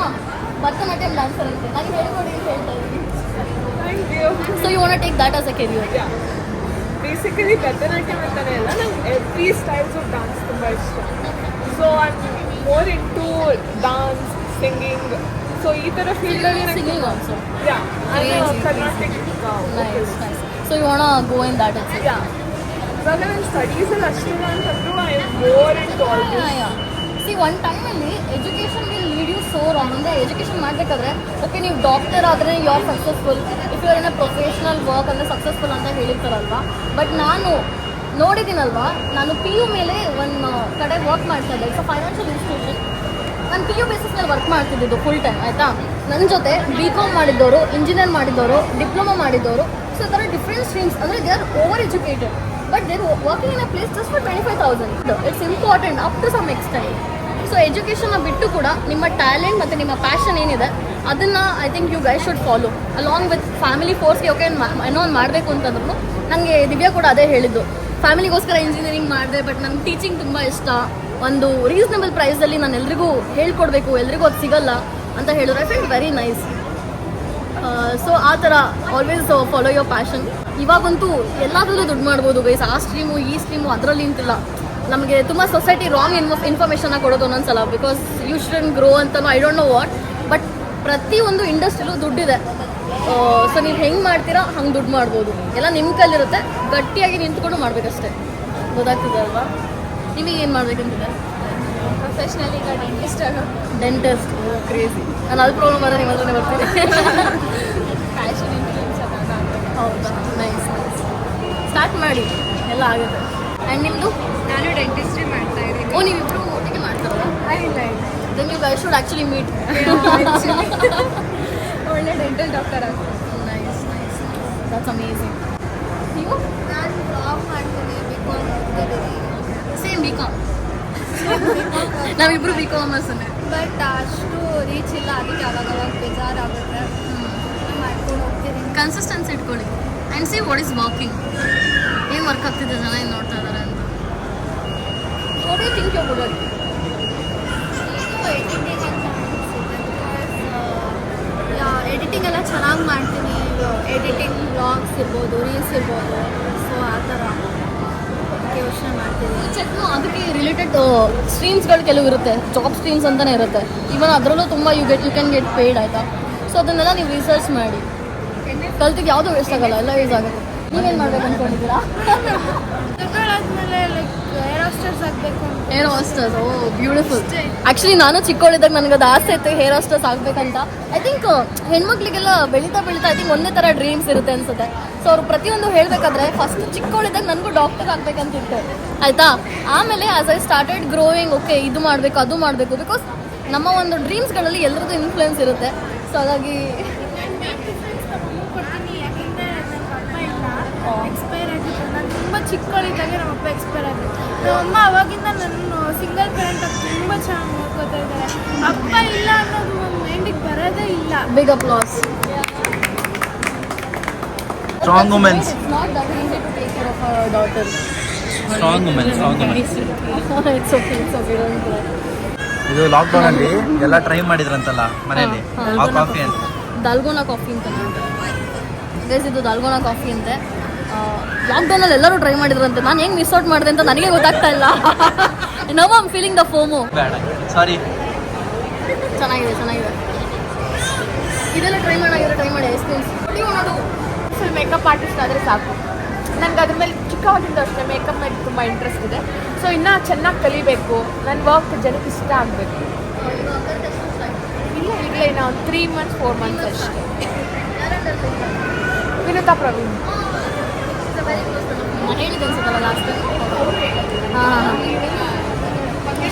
ಭರತನಾಟ್ಯಂ ಡ್ಯಾನ್ಸರ್ ಅಂತೆ, ನನಗೆ ಹೇಳ್ಕೊಡಿ ಅಂತ ಹೇಳ್ತಾ ಇದ್ದೀನಿ. So you want take that as a career? Basically Bharatanatyam ಅಂತಾನೆ ಅಲ್ಲ, ನಂಗೆ ಎವ್ರಿ ಸ್ಟೈಲ್ಸ್ ಆಫ್ ಡಾನ್ಸ್ ತುಂಬ ಇಷ್ಟ. So I am more into dance, singing. So ಈ ಥರ ಫೀಲ್ಡಲ್ಲಿ singing also. Karnataka. So you want go in that also? ಇವಾಗ ನನ್ನ ಸ್ಟಡೀಸಲ್ಲಿ ಅಷ್ಟಿಲ್ಲ ಅಂತಂದ್ರು I am more into all this. See ಒಂದು ಟೈಮಲ್ಲಿ education will lead you so wrong. ಅಂದರೆ ಎಜುಕೇಷನ್ ಮಾಡಬೇಕಾದ್ರೆ ಓಕೆ ನೀವು ಡಾಕ್ಟರ್ ಆದರೆ you are successful, if you are in a professional work ಅಂದರೆ ಸಕ್ಸಸ್ಫುಲ್ ಅಂತ ಹೇಳಿರ್ತಾರಲ್ವಾ. ಬಟ್ ನಾನು ನೋಡಿದ್ದೀನಲ್ವಾ, ನಾನು ಪಿ ಯು ಮೇಲೆ ಒಂದು ಕಡೆ ವರ್ಕ್ ಮಾಡ್ತಾ ಇದ್ದೆ. It's financial institution. ನಾನು ಪಿ ಯು ಬೇಸಿಸ್ ಮೇಲೆ ವರ್ಕ್ ಮಾಡ್ತಿದ್ದು ಫುಲ್ ಟೈಮ್, ಆಯಿತಾ. ನನ್ನ ಜೊತೆ BCom ಮಾಡಿದ್ದವರು, ಇಂಜಿನಿಯರ್ ಮಾಡಿದ್ದವರು, ಡಿಪ್ಲೊಮಾ ಮಾಡಿದ್ದವರು, ಸೊ ಈ ಥರ ಡಿಫ್ರೆಂಟ್ ಸ್ಟ್ರೀಮ್ಸ್. ಅಂದರೆ they are over educated, but they are working in a place just for 25,000. It's important up to some extent. So ಎಜುಕೇಷನ್ನ ಬಿಟ್ಟು ಕೂಡ ನಿಮ್ಮ ಟ್ಯಾಲೆಂಟ್ ಮತ್ತು ನಿಮ್ಮ ಪ್ಯಾಷನ್ ಏನಿದೆ ಅದನ್ನು I think you guys should follow along with family ಫೋರ್ಸ್ಗೆ. Okay ಏನೋ ಒಂದು ಮಾಡಬೇಕು ಅಂತಂದ್ರು ನನಗೆ ದಿವ್ಯಾ ಕೂಡ ಅದೇ ಹೇಳಿದ್ದು, ಫ್ಯಾಮಿಲಿಗೋಸ್ಕರ ಇಂಜಿನಿಯರಿಂಗ್ ಮಾಡಿದೆ, ಬಟ್ ನನಗೆ ಟೀಚಿಂಗ್ ತುಂಬ ಇಷ್ಟ, ಒಂದು ರೀಸನಬಲ್ ಪ್ರೈಸಲ್ಲಿ ನಾನು ಎಲ್ರಿಗೂ ಹೇಳ್ಕೊಡ್ಬೇಕು, ಎಲ್ರಿಗೂ ಅದು ಸಿಗಲ್ಲ ಅಂತ ಹೇಳಿದ್ರು. I feel very nice. So ಆ ಥರ ಆಲ್ವೇಸ್ ಫಾಲೋ ಯೋರ್ ಪ್ಯಾಷನ್. ಇವಾಗಂತೂ ಎಲ್ಲಾದ್ರಲ್ಲೂ ದುಡ್ಡು ಮಾಡ್ಬೋದು ಗೈಸ್, ಆ ಸ್ಟ್ರೀಮು ಈ ಸ್ಟ್ರೀಮು ಅದರಲ್ಲಿ ನಿಂತಿಲ್ಲ. ನಮಗೆ ತುಂಬ ಸೊಸೈಟಿ ರಾಂಗ್ ಇನ್ಫಾರ್ಮೇಷನ್ನ ಕೊಡೋದು ಒಂದೊಂದ್ಸಲ, ಬಿಕಾಸ್ ಯು ಶುಡಂಟ್ ಗ್ರೋ ಅಂತಲೂ I don't know what, but ಪ್ರತಿಯೊಂದು ಇಂಡಸ್ಟ್ರಿಲೂ ದುಡ್ಡಿದೆ. ಸೊ ನೀವು ಹೆಂಗೆ ಮಾಡ್ತೀರಾ ಹಂಗೆ ದುಡ್ಡು ಮಾಡ್ಬೋದು, ಎಲ್ಲ ನಿಮ್ಮ ಕೈಲಿರುತ್ತೆ, ಗಟ್ಟಿಯಾಗಿ ನಿಂತ್ಕೊಂಡು ಮಾಡಬೇಕಷ್ಟೇ. ಗೊತ್ತಾಗ್ತಿದೆ ಅಲ್ವಾ? ನಿಮಗೆ ಏನು ಮಾಡಬೇಕಂತಿದೆ? ಪ್ರೊಫೆಷ್ನಲ್ ಈಗ ಡೆಂಟಿಸ್ಟ್ ಡೆಂಟಿಸ್ಟ್. ಕ್ರೇಜಿ. ನಾನು ಅಲ್ಲಿ ಪ್ರಾಬ್ಲಮ್ ಬರೋ ನಿಮ್ಮ ಹತ್ರನೇ ಬರ್ತೀನಿ. ಫ್ಯಾಷನ್ ಇನ್ಫ್ಲೂಯೆನ್ಸ್ ಹೌದಾ? Nice nice. ಸ್ಟಾರ್ಟ್ ಮಾಡಿ, ಎಲ್ಲ ಆಗುತ್ತೆ. ಆ್ಯಂಡ್ ನಿಮ್ಮದು? ನಾನು ಡೆಂಟಿಸ್ಟ್ರಿ ಮಾಡ್ತಾ ಇದ್ದೀನಿ. ಓ, ನೀವಿಬ್ಬರು ಒಟ್ಟಿಗೆ ಮಾಡ್ತಾರಲ್ಲ? ಇಲ್ಲ then you guys should actually meet. ಒಳ್ಳೆ ಡೆಂಟಲ್ ಡಾಕ್ಟರ್ ಆಗ್ತೀನಿ. Nice nice, that's amazing. ನೀವು? ನಾನು ಬ್ಲಾಗ್ ಮಾಡ್ತೀನಿ, ಬಿಕಾಮ್ ಸೇಮ್ BCom. ನಾವಿಬ್ಬರು BComers-ಅನ್ನೇ. ಬಟ್ ಅಷ್ಟು ರೀಚ್ ಇಲ್ಲ, ಅದಕ್ಕೆ ಅವಾಗ ಬೇಜಾರಾಗುತ್ತೆ. ಮಾಡ್ಕೊಂಡು ಹೋಗ್ತೀನಿ. ಕನ್ಸಿಸ್ಟೆನ್ಸಿ ಇಟ್ಕೊಳ್ಳಿ and see what is working. ಏನು ವರ್ಕ್ ಆಗ್ತಿದೆ, ಜನ ಏನು ನೋಡ್ತಾ ಇದ್ದಾರೆ ಅಂತ. What you think you good at? Editing ಎಲ್ಲ ಚೆನ್ನಾಗಿ ಮಾಡ್ತೀನಿ. ಎಡಿಟಿಂಗ್ ಬ್ಲಾಗ್ಸ್ ಇರ್ಬೋದು, ರೀಲ್ಸ್ ಇರ್ಬೋದು, ಸೊ ಆ ಥರ ಯೋಚನೆ ಮಾಡ್ತೀನಿ. ಅದಕ್ಕೆ ರಿಲೇಟೆಡ್ ಸ್ಟ್ರೀಮ್ಸ್ಗಳು ಕೆಲವು ಇರುತ್ತೆ, ಜಾಬ್ ಸ್ಟ್ರೀಮ್ಸ್ ಅಂತಲೇ ಇರುತ್ತೆ. ಇವನ್ ಅದರಲ್ಲೂ ತುಂಬ ಯು ಕ್ಯಾನ್ ಗೆಟ್ ಪೇಯ್ಡ್, ಆಯಿತಾ. ಸೊ ಅದನ್ನೆಲ್ಲ ನೀವು ರಿಸರ್ಚ್ ಮಾಡಿ. ಕಲ್ತಿದ್ದು ಯಾವುದೂ ವೇಸ್ಟ್ ಆಗಲ್ಲ, ಎಲ್ಲ ಯೂಸ್ ಆಗುತ್ತೆ. ನೀವೇನು ಮಾಡ್ಬೇಕು ಅಂದ್ಕೊಂಡಿದ್ದೀರಾ? ಆದಮೇಲೆ ಲೈಕ್ ಏರ್ ಹಾಸ್ಟೆಸ್ ಆಗಬೇಕು. ಹೇರ್ ಹಾಸ್ಟೆಸ್, ಓ ಬ್ಯೂಟಿಫುಲ್. ಆ್ಯಕ್ಚುಲಿ ನಾನು ಚಿಕ್ಕವಳಿದ್ದಾಗ ನನಗೆ ಅದು ಆಸೆ ಇತ್ತು ಹೇರ್ ಹಾಸ್ಟೆಸ್ ಆಗಬೇಕಂತ. ಐ ಥಿಂಕ್ ಹೆಣ್ಮಕ್ಳಿಗೆಲ್ಲ ಬೆಳೀತಾ ಬೆಳೀತಾ ಐ ಥಿಂಕ್ ಒಂದೇ ಥರ ಡ್ರೀಮ್ಸ್ ಇರುತ್ತೆ ಅನ್ಸುತ್ತೆ. ಸೊ ಅವ್ರು ಪ್ರತಿಯೊಂದು ಹೇಳಬೇಕಾದ್ರೆ ಫಸ್ಟ್ ಚಿಕ್ಕವಳಿದ್ದಾಗ ನನಗೂ ಡಾಕ್ಟರ್ ಆಗಬೇಕಂತಿತ್ತು, ಆಯಿತಾ. ಆಮೇಲೆ as I started growing, okay ಇದು ಮಾಡಬೇಕು ಅದು ಮಾಡಬೇಕು, ಬಿಕಾಸ್ ನಮ್ಮ ಒಂದು ಡ್ರೀಮ್ಸ್ಗಳಲ್ಲಿ ಎಲ್ಲರದ್ದು ಇನ್ಫ್ಲುಯೆನ್ಸ್ ಇರುತ್ತೆ. ಸೊ ಹಾಗಾಗಿ ಎಕ್ಸ್ಪೈರ್ ಆಗಿತ್ತು. ನಾನು ತುಂಬ ಚಿಕ್ಕವಳಿದ್ದಾಗೆ ನಮ್ಮಪ್ಪ ಎಕ್ಸ್ಪೈರ್ ಆಗಿತ್ತು. ನಮ್ಮಮ್ಮ ಅವಾಗಿಂದ ನನ್ನ ಸಿಂಗಲ್ ಪೇರೆಂಟ್ ತುಂಬ ಚೆನ್ನಾಗಿ ನೋಡ್ಕೋತಾ ಇದ್ದಾರೆ. ಅಪ್ಪ ಇಲ್ಲ ಅನ್ನೋದು ಒಂದು ಮೈಂಡಿಗೆ ಬರೋದೇ ಇಲ್ಲ. Big applause. Strong women. It's not that easy to take care of a daughter. Strong women, strong women. It's okay, don't cry. ಇದು ಲಾಕ್ಡೌನ್ ಅಲ್ಲಿ ಎಲ್ಲ ಟ್ರೈ ಮಾಡಿದ್ರಂತಲ್ಲ ಮನೆಯಲ್ಲಿ, ಆ ಕಾಫಿ ಅಂತ. ದಾಲ್ಗೋನಾ ಕಾಫಿ ಅಂತ ಗೈಸ್, ಇದು ದಾಲ್ಗೋನಾ ಕಾಫಿ ಅಂತೆ. ಲಾಕ್ಡೌನಲ್ಲಿ ಎಲ್ಲರೂ ಟ್ರೈ ಮಾಡಿದ್ರಂತೆ. ನಾನು ಹೆಂಗೆ ಮಿಸ್ ಔಟ್ ಮಾಡಿದೆ ಅಂತ ನನಗೆ ಗೊತ್ತಾಗ್ತಾ ಇಲ್ಲ. No I am feeling the FOMO. ಬೇಡ, ಸಾರಿ. ಚೆನ್ನಾಗಿದೆ ಚೆನ್ನಾಗಿದೆ. ಇದೆಲ್ಲ ಟ್ರೈ ಮಾಡಿ ಐಸ್ ಕ್ರೀಮ್ಸ್. ನೀವು ನೋಡು, ಫುಲ್ ಮೇಕಪ್ ಆರ್ಟಿಸ್ಟ್ ಆದರೆ ಸಾಕು. ನನಗೆ ಅದ್ರ ಮೇಲೆ ಚಿಕ್ಕವಾಗಿಂದ ಅಷ್ಟೇ ಮೇಕಪ್ ಮೇಲೆ ತುಂಬ ಇಂಟ್ರೆಸ್ಟ್ ಇದೆ. ಸೊ ಇನ್ನೂ ಚೆನ್ನಾಗಿ ಕಲಿಬೇಕು, ನನ್ನ ವರ್ಕ್ ಜನಕ್ಕೆ ಇಷ್ಟ ಆಗಬೇಕು. ಇಲ್ಲ ಇನ್ನು ಒಂದು 3 months 4 months ಅಷ್ಟೇ. ವಿನುತಾ ಪ್ರವೀಣ್ ಹೇಳಿದೆ ಅನ್ಸುತ್ತಲ್ಲ ಲಾಸ್ಟ್. ಹಾಂ,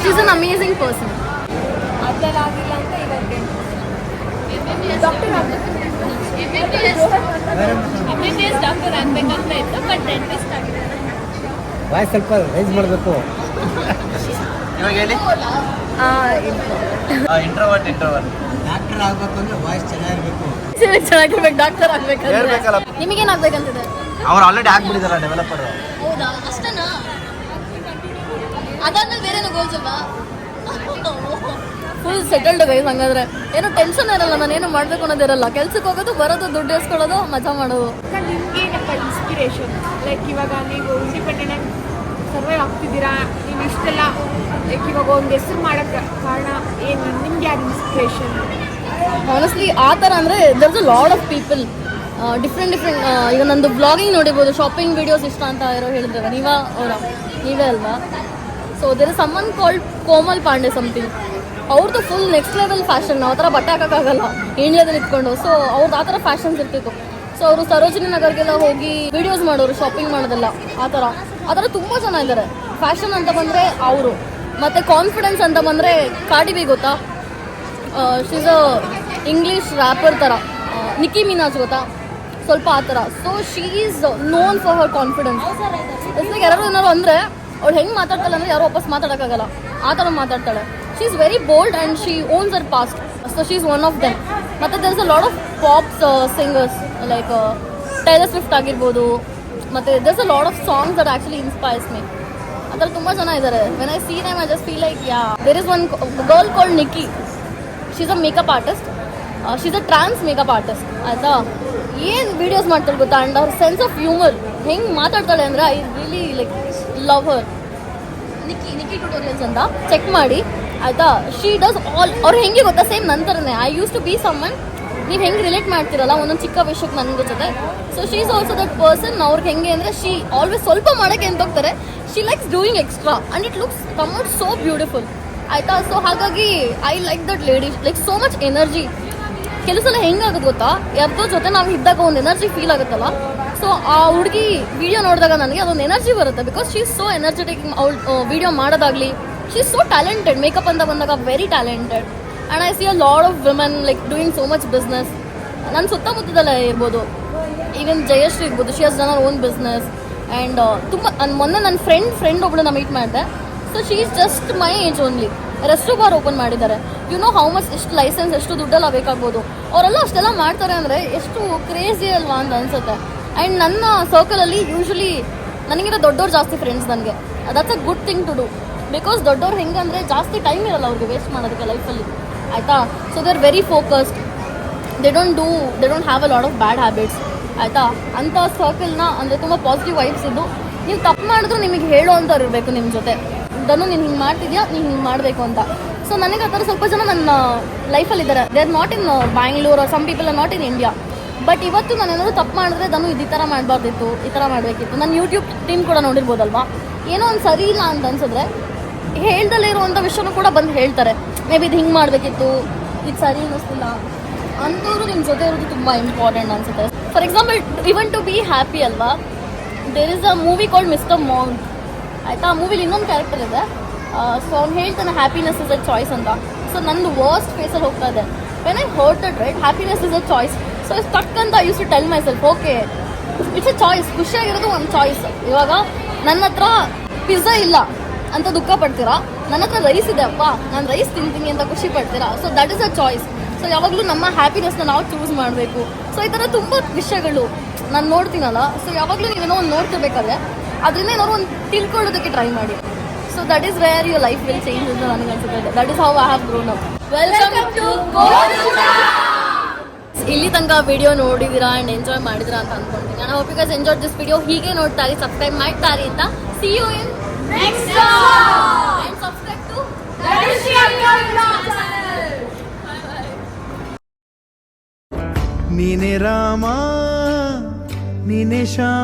she is an amazing person. ಅದೆಲ್ಲ ಆಗಿಲ್ಲ ಅಂತ ಇವಾಗ ಡಾಕ್ಟರ್ ಆಗಬೇಕು. MBBS ಡಾಕ್ಟರ್ ಆಗಬೇಕಂತ ಇತ್ತು, ಬಟ್ ಡೆಂಟಿಸ್ಟ್ ಆಗಿದೆ. ವಾಯ್ಸ್ ಸ್ವಲ್ಪ ರೈಸ್ ಮಾಡಬೇಕು. ಇವಾಗ ಹೇಳಿ. ಇಂಟ್ರೋವರ್ಟ್ ಡಾಕ್ಟರ್ ಆಗಬೇಕು ಅಂದ್ರೆ ವಾಯ್ಸ್ ಚೆನ್ನಾಗಿರ್ಬೇಕು. ಚೆನ್ನಾಗಿರ್ಬೇಕು, ಡಾಕ್ಟರ್ ಆಗ್ಬೇಕಂದ್ರೆ. ಹೇಳ್ಬೇಕಲ್ಲ. ನಿಮಗೇನಾಗಬೇಕಂತಿದೆ? ಅವ್ರು ಆಲ್ರೆಡಿ ಆಗ್ಬಿಟ್ಟಿದಾರ ಡೆವಲಪರ್. ಹೌದಾ, ಅಷ್ಟೇನಾ? ಅದಾದ್ಮೇಲೆ ಬೇರೆನೂ ಗೋಲ್ಸ್ ಅಲ್ವಾ? Full settled guys. ಹಂಗಾದ್ರೆ ಏನು ಟೆನ್ಷನ್ ಇರಲ್ಲ, ನಾನೇನು ಮಾಡಬೇಕು ಅನ್ನೋದಿರಲ್ಲ. ಕೆಲ್ಸಕ್ಕೆ ಹೋಗೋದು, ಬರೋದು, ದುಡ್ಡು ಎಸ್ಕೊಳ್ಳೋದು, ಮಜಾ ಮಾಡೋದು. ನಿಮ್ಗೇನಪ್ಪ ಇನ್ಸ್ಪಿರೇಷನ್? ಲೈಕ್ ಇವಾಗ ನೀವು ಇಂಡಿಪೆಂಡೆಂಟ್ ಆಗಿ ಸರ್ವೈವ್ ಆಗ್ತಿದ್ದೀರಾ, ನೀವು ಇಷ್ಟೆಲ್ಲ ಲೈಕ್ ಇವಾಗ ಒಂದು ಹೆಸರು ಮಾಡೋಕ್ಕೆ ಕಾರಣ ಏನು? ನಿಮ್ಗೆ ಯಾರು ಇನ್ಸ್ಪಿರೇಷನ್? ಆನೆಸ್ಟ್ಲಿ ಆ ಥರ ಅಂದರೆ ದರ್ಸ್ ಅ ಲಾಟ್ ಆಫ್ ಪೀಪಲ್, ಡಿಫ್ರೆಂಟ್ ಈಗ ನಂದು ಬ್ಲಾಗಿಂಗ್ ನೋಡಿರ್ಬೋದು, ಶಾಪಿಂಗ್ ವಿಡಿಯೋಸ್ ಇಷ್ಟ ಅಂತ ಇರೋ ಹೇಳಿದ್ರಲ್ಲ, ನೀವೇ ಅಲ್ವಾ? So there is someone called Komal Pandey something. ಅವ್ರದ್ದು ಫುಲ್ ನೆಕ್ಸ್ಟ್ ಲೆವೆಲ್ ಫ್ಯಾಷನ್. ಆ ಥರ ಬಟ್ಟೆ ಹಾಕೋಕ್ಕಾಗಲ್ಲ ಇಂಡಿಯಾದಲ್ಲಿ ಇಟ್ಕೊಂಡು. ಸೊ ಅವ್ರದ್ದು ಆ ಥರ ಫ್ಯಾಷನ್ಸ್ ಇರ್ತಿತ್ತು. ಸೊ ಅವರು ಸರೋಜಿನಿ ನಗರ್ಗೆಲ್ಲ ಹೋಗಿ ವಿಡಿಯೋಸ್ ಮಾಡೋರು, ಶಾಪಿಂಗ್ ಮಾಡೋದೆಲ್ಲ ಆ ಥರ. ಆ ಥರ ತುಂಬ ಜನ ಇದ್ದಾರೆ. ಫ್ಯಾಷನ್ ಅಂತ ಬಂದರೆ ಅವರು, ಮತ್ತು ಕಾನ್ಫಿಡೆನ್ಸ್ ಅಂತ ಬಂದರೆ ಕಾರ್ಡಿ ಬಿ ಗೊತ್ತಾ, ಶೀಸ್ ಅ ಇಂಗ್ಲೀಷ್ ರ್ಯಾಪರ್ ಥರ. ನಿಕ್ಕಿ ಮಿನಾಜ್ ಗೊತ್ತಾ, ಸ್ವಲ್ಪ ಆ ಥರ. So she is known for her confidence. ಜೊತೆಗೆ ಯಾರು ಏನಾರು ಅಂದರೆ ಅವ್ಳು ಹೆಂಗೆ ಮಾತಾಡ್ತಾಳೆ ಅಂದರೆ ಯಾರು ವಾಪಸ್ ಮಾತಾಡೋಕ್ಕಾಗಲ್ಲ, ಆ ಥರ ಮಾತಾಡ್ತಾಳೆ. She is very bold and she owns her past. So she is one of them. ಮತ್ತು there is a lot of pops singers like Taylor Swift ಆಗಿರ್ಬೋದು. ಮತ್ತು there is a lot of songs that actually inspires me. ಆ ಥರ ತುಂಬ ಜನ ಇದ್ದಾರೆ. When I see them I just feel like yeah. There is one girl called Nikki. She is a makeup artist. She is a trans makeup artist. ಆಯಿತಾ, ಏನು ವೀಡಿಯೋಸ್ ಮಾಡ್ತಾಳೆ ಗೊತ್ತಾ. ಆ್ಯಂಡ್ ಅವ್ರ ಸೆನ್ಸ್ ಆಫ್ ಹ್ಯೂಮರ್ ಹೆಂಗೆ ಮಾತಾಡ್ತಾಳೆ ಅಂದರೆ I really like love her. Nikkie tutorials ಅಂತ ಚೆಕ್ ಮಾಡಿ ಆಯಿತಾ. She does all. ಅವ್ರು ಹೆಂಗೆ ಗೊತ್ತಾ, ಸೇಮ್ ನಂತರನೇ I use to be summon. ನೀವು ಹೆಂಗೆ ರಿಲೇಟ್ ಮಾಡ್ತಿರಲ್ಲ ಒಂದೊಂದು ಚಿಕ್ಕ ವಿಷಯಕ್ಕೆ ನನ್ನ ಜೊತೆ. So she is also that person. ಅವ್ರಿಗೆ ಹೆಂಗೆ ಅಂದರೆ ಶೀ ಆಲ್ವೇಸ್ ಸ್ವಲ್ಪ ಮಾಡೋಕ್ಕೆ ಅಂತ ಹೋಗ್ತಾರೆ. She likes doing extra and it looks come out so beautiful ಆಯಿತಾ. ಸೊ ಹಾಗಾಗಿ I like that lady, like so much energy. ಕೆಲವು ಸಲ ಹೆಂಗಾಗುತ್ತೆ ಗೊತ್ತಾ, ಯಾರ್ದೋ ಜೊತೆ ನಾವು ಇದ್ದಾಗ ಒಂದು ಎನರ್ಜಿ ಫೀಲ್ ಆಗುತ್ತಲ್ಲ. ಸೊ ಆ ಹುಡುಗಿ ವಿಡಿಯೋ ನೋಡಿದಾಗ ನನಗೆ ಅದೊಂದು ಎನರ್ಜಿ ಬರುತ್ತೆ. Because she is so energetic. ಅವಳು ವಿಡಿಯೋ ಮಾಡೋದಾಗಲಿ, she is so talented. Makeup ಅಂತ ಬಂದಾಗ very talented. And I C a lot of women like doing so much business. ನನ್ನ ಸುತ್ತಮುತ್ತದಲ್ಲೇ ಇರ್ಬೋದು, ಈವನ್ ಜಯಶ್ರೀ ಇರ್ಬೋದು, she has done our own business. And ತುಂಬ ಮೊನ್ನೆ ನನ್ನ ಫ್ರೆಂಡ್ ಒಬ್ಬಳನ್ನ ಮೀಟ್ ಮಾಡಿದೆ. So she is just my age only. Resto bar open ಮಾಡಿದ್ದಾರೆ. ಯು ನೋ ಹೌ ಮಚ್, ಎಷ್ಟು ಲೈಸೆನ್ಸ್, ಎಷ್ಟು ದುಡ್ಡೆಲ್ಲ ಬೇಕಾಗ್ಬೋದು. ಅವರೆಲ್ಲ ಅಷ್ಟೆಲ್ಲ ಮಾಡ್ತಾರೆ ಅಂದರೆ ಎಷ್ಟು ಕ್ರೇಜಿ ಅಲ್ವಾ ಅಂತ ಅನಿಸುತ್ತೆ. ಆ್ಯಂಡ್ ನನ್ನ ಸರ್ಕಲಲ್ಲಿ ಯೂಶ್ವಲಿ ನನಗಿರೋ ದೊಡ್ಡವ್ರು ಜಾಸ್ತಿ ಫ್ರೆಂಡ್ಸ್ ನನಗೆ. That's a good thing to do. Because ದೊಡ್ಡವ್ರು ಹೆಂಗೆ ಅಂದರೆ ಜಾಸ್ತಿ ಟೈಮ್ ಇರಲ್ಲ ಅವ್ರಿಗೆ ವೇಸ್ಟ್ ಮಾಡೋದಕ್ಕೆ ಲೈಫಲ್ಲಿ ಆಯಿತಾ. So they are very focused. They don't have a lot of bad habits ಆಯಿತಾ. ಅಂಥ ಸರ್ಕಲ್ನ ಅಂದರೆ ತುಂಬ ಪಾಸಿಟಿವ್ ವೈಬ್ಸ್ ಇದ್ದು, ನೀವು ತಪ್ಪು ಮಾಡಿದ್ರು ನಿಮಗೆ ಹೇಳೋ ಅಂಥವ್ರು ಇರಬೇಕು ನಿಮ್ಮ ಜೊತೆ. ಇದನ್ನು ನೀನು ಹಿಂಗೆ ಮಾಡ್ತಿದ್ಯಾ, ನೀನು ಹಿಂಗೆ ಮಾಡಬೇಕು ಅಂತ. ಸೊ ನನಗೆ ಆ ಥರ ಸ್ವಲ್ಪ ಜನ ನನ್ನ ಲೈಫಲ್ಲಿದ್ದಾರೆ. They are not in Bangalore, some people are not in India. But ಇವತ್ತು ನಾನು ಏನಾದರೂ ತಪ್ಪು ಮಾಡಿದ್ರೆ ನಾನು ಈ ಥರ ಮಾಡಬಾರ್ದಿತ್ತು, ಈ ಥರ ಮಾಡಬೇಕಿತ್ತು. ನನ್ನ ಯೂಟ್ಯೂಬ್ ಟೀಮ್ ಕೂಡ ನೋಡಿರ್ಬೋದಲ್ವಾ, ಏನೋ ಒಂದು ಸರಿ ಇಲ್ಲ ಅಂತ ಅನ್ಸಿದ್ರೆ ಹೇಳ್ದಲ್ಲೇ ಇರುವಂಥ ವಿಷಯನೂ ಕೂಡ ಬಂದು ಹೇಳ್ತಾರೆ. ಮೇ ಬಿ ಇದು ಹಿಂಗೆ ಮಾಡಬೇಕಿತ್ತು, ಇದು ಸರಿ ಅನ್ನಿಸ್ತಿಲ್ಲ ಅಂಥವ್ರು ನಿಮ್ಮ ಜೊತೆ ಇರೋದು ತುಂಬ ಇಂಪಾರ್ಟೆಂಟ್ ಅನಿಸುತ್ತೆ. For example, even to be happy ಅಲ್ವಾ, there is a movie called mister Mount ಆಯಿತಾ. ಆ ಮೂವಿಲಿ ಇನ್ನೊಂದು ಕ್ಯಾರೆಕ್ಟರ್ ಇದೆ. ಸೊ ಅವ್ನು ಹೇಳ್ತಾನೆ ಹ್ಯಾಪಿನೆಸ್ ಇಸ್ ಅ ಚಾಯ್ಸ್ ಅಂತ. ಸೊ ನಂದು ವರ್ಸ್ಟ್ ಫೇಸಲ್ಲಿ ಹೋಗ್ತಾ ಇದೆ. When I heard that right, happiness is a choice. So stuck ಅಂತ I use to tell myself, okay it's a choice. ಖುಷಿಯಾಗಿರೋದು ಒಂದು ಚಾಯ್ಸ್. ಇವಾಗ ನನ್ನ ಹತ್ರ ಪಿಜ್ಜಾ ಇಲ್ಲ ಅಂತ ದುಃಖ ಪಡ್ತೀರಾ, ನನ್ನ ಹತ್ರ ರೈಸ್ ಇದೆ ಅಪ್ಪ, ನಾನು ರೈಸ್ ತಿಂತೀನಿ ಅಂತ ಖುಷಿ ಪಡ್ತೀರಾ. So that is a choice. So ಯಾವಾಗಲೂ ನಮ್ಮ ಹ್ಯಾಪಿನೆಸ್ನ ನಾವು ಚೂಸ್ ಮಾಡಬೇಕು. ಸೊ ಈ ಥರ ತುಂಬ ವಿಷಯಗಳು ನಾನು ನೋಡ್ತೀನಲ್ಲ. ಸೊ ಯಾವಾಗಲೂ ನೀವೇನೋ ಒಂದು ನೋಡ್ತಿರ್ಬೇಕಾದ್ರೆ ಅದರಿಂದ ಏನಾದ್ರು ಒಂದು ತಿಳ್ಕೊಳ್ಳೋದಕ್ಕೆ ಟ್ರೈ ಮಾಡಿ. So that is where your life will change ಅಂತ ನನಗೆ ಅನ್ಸುತ್ತೆ. That is how I have grown up. Welcome to ಇಲ್ಲಿ ತನಕ ವಿಡಿಯೋ ನೋಡಿದ್ದೀರಾ ಆ್ಯಂಡ್ ಎಂಜಾಯ್ ಮಾಡಿದಿರಾ ಅಂತ ಅನ್ಕೊಂತೀನಿ. ನಾನು hope you guys enjoy this video. ಹೀಗೆ ನೋಡ್ತಾ ಇರಿ, ಸಬ್ಸ್ಕ್ರೈಬ್ ಮಾಡ್ತಾ ಇರಿ ಅಂತ. See you in next and subscribe to ನೀನೆ ರಾಮ ನೀನೆ ಶ್ಯಾಮ.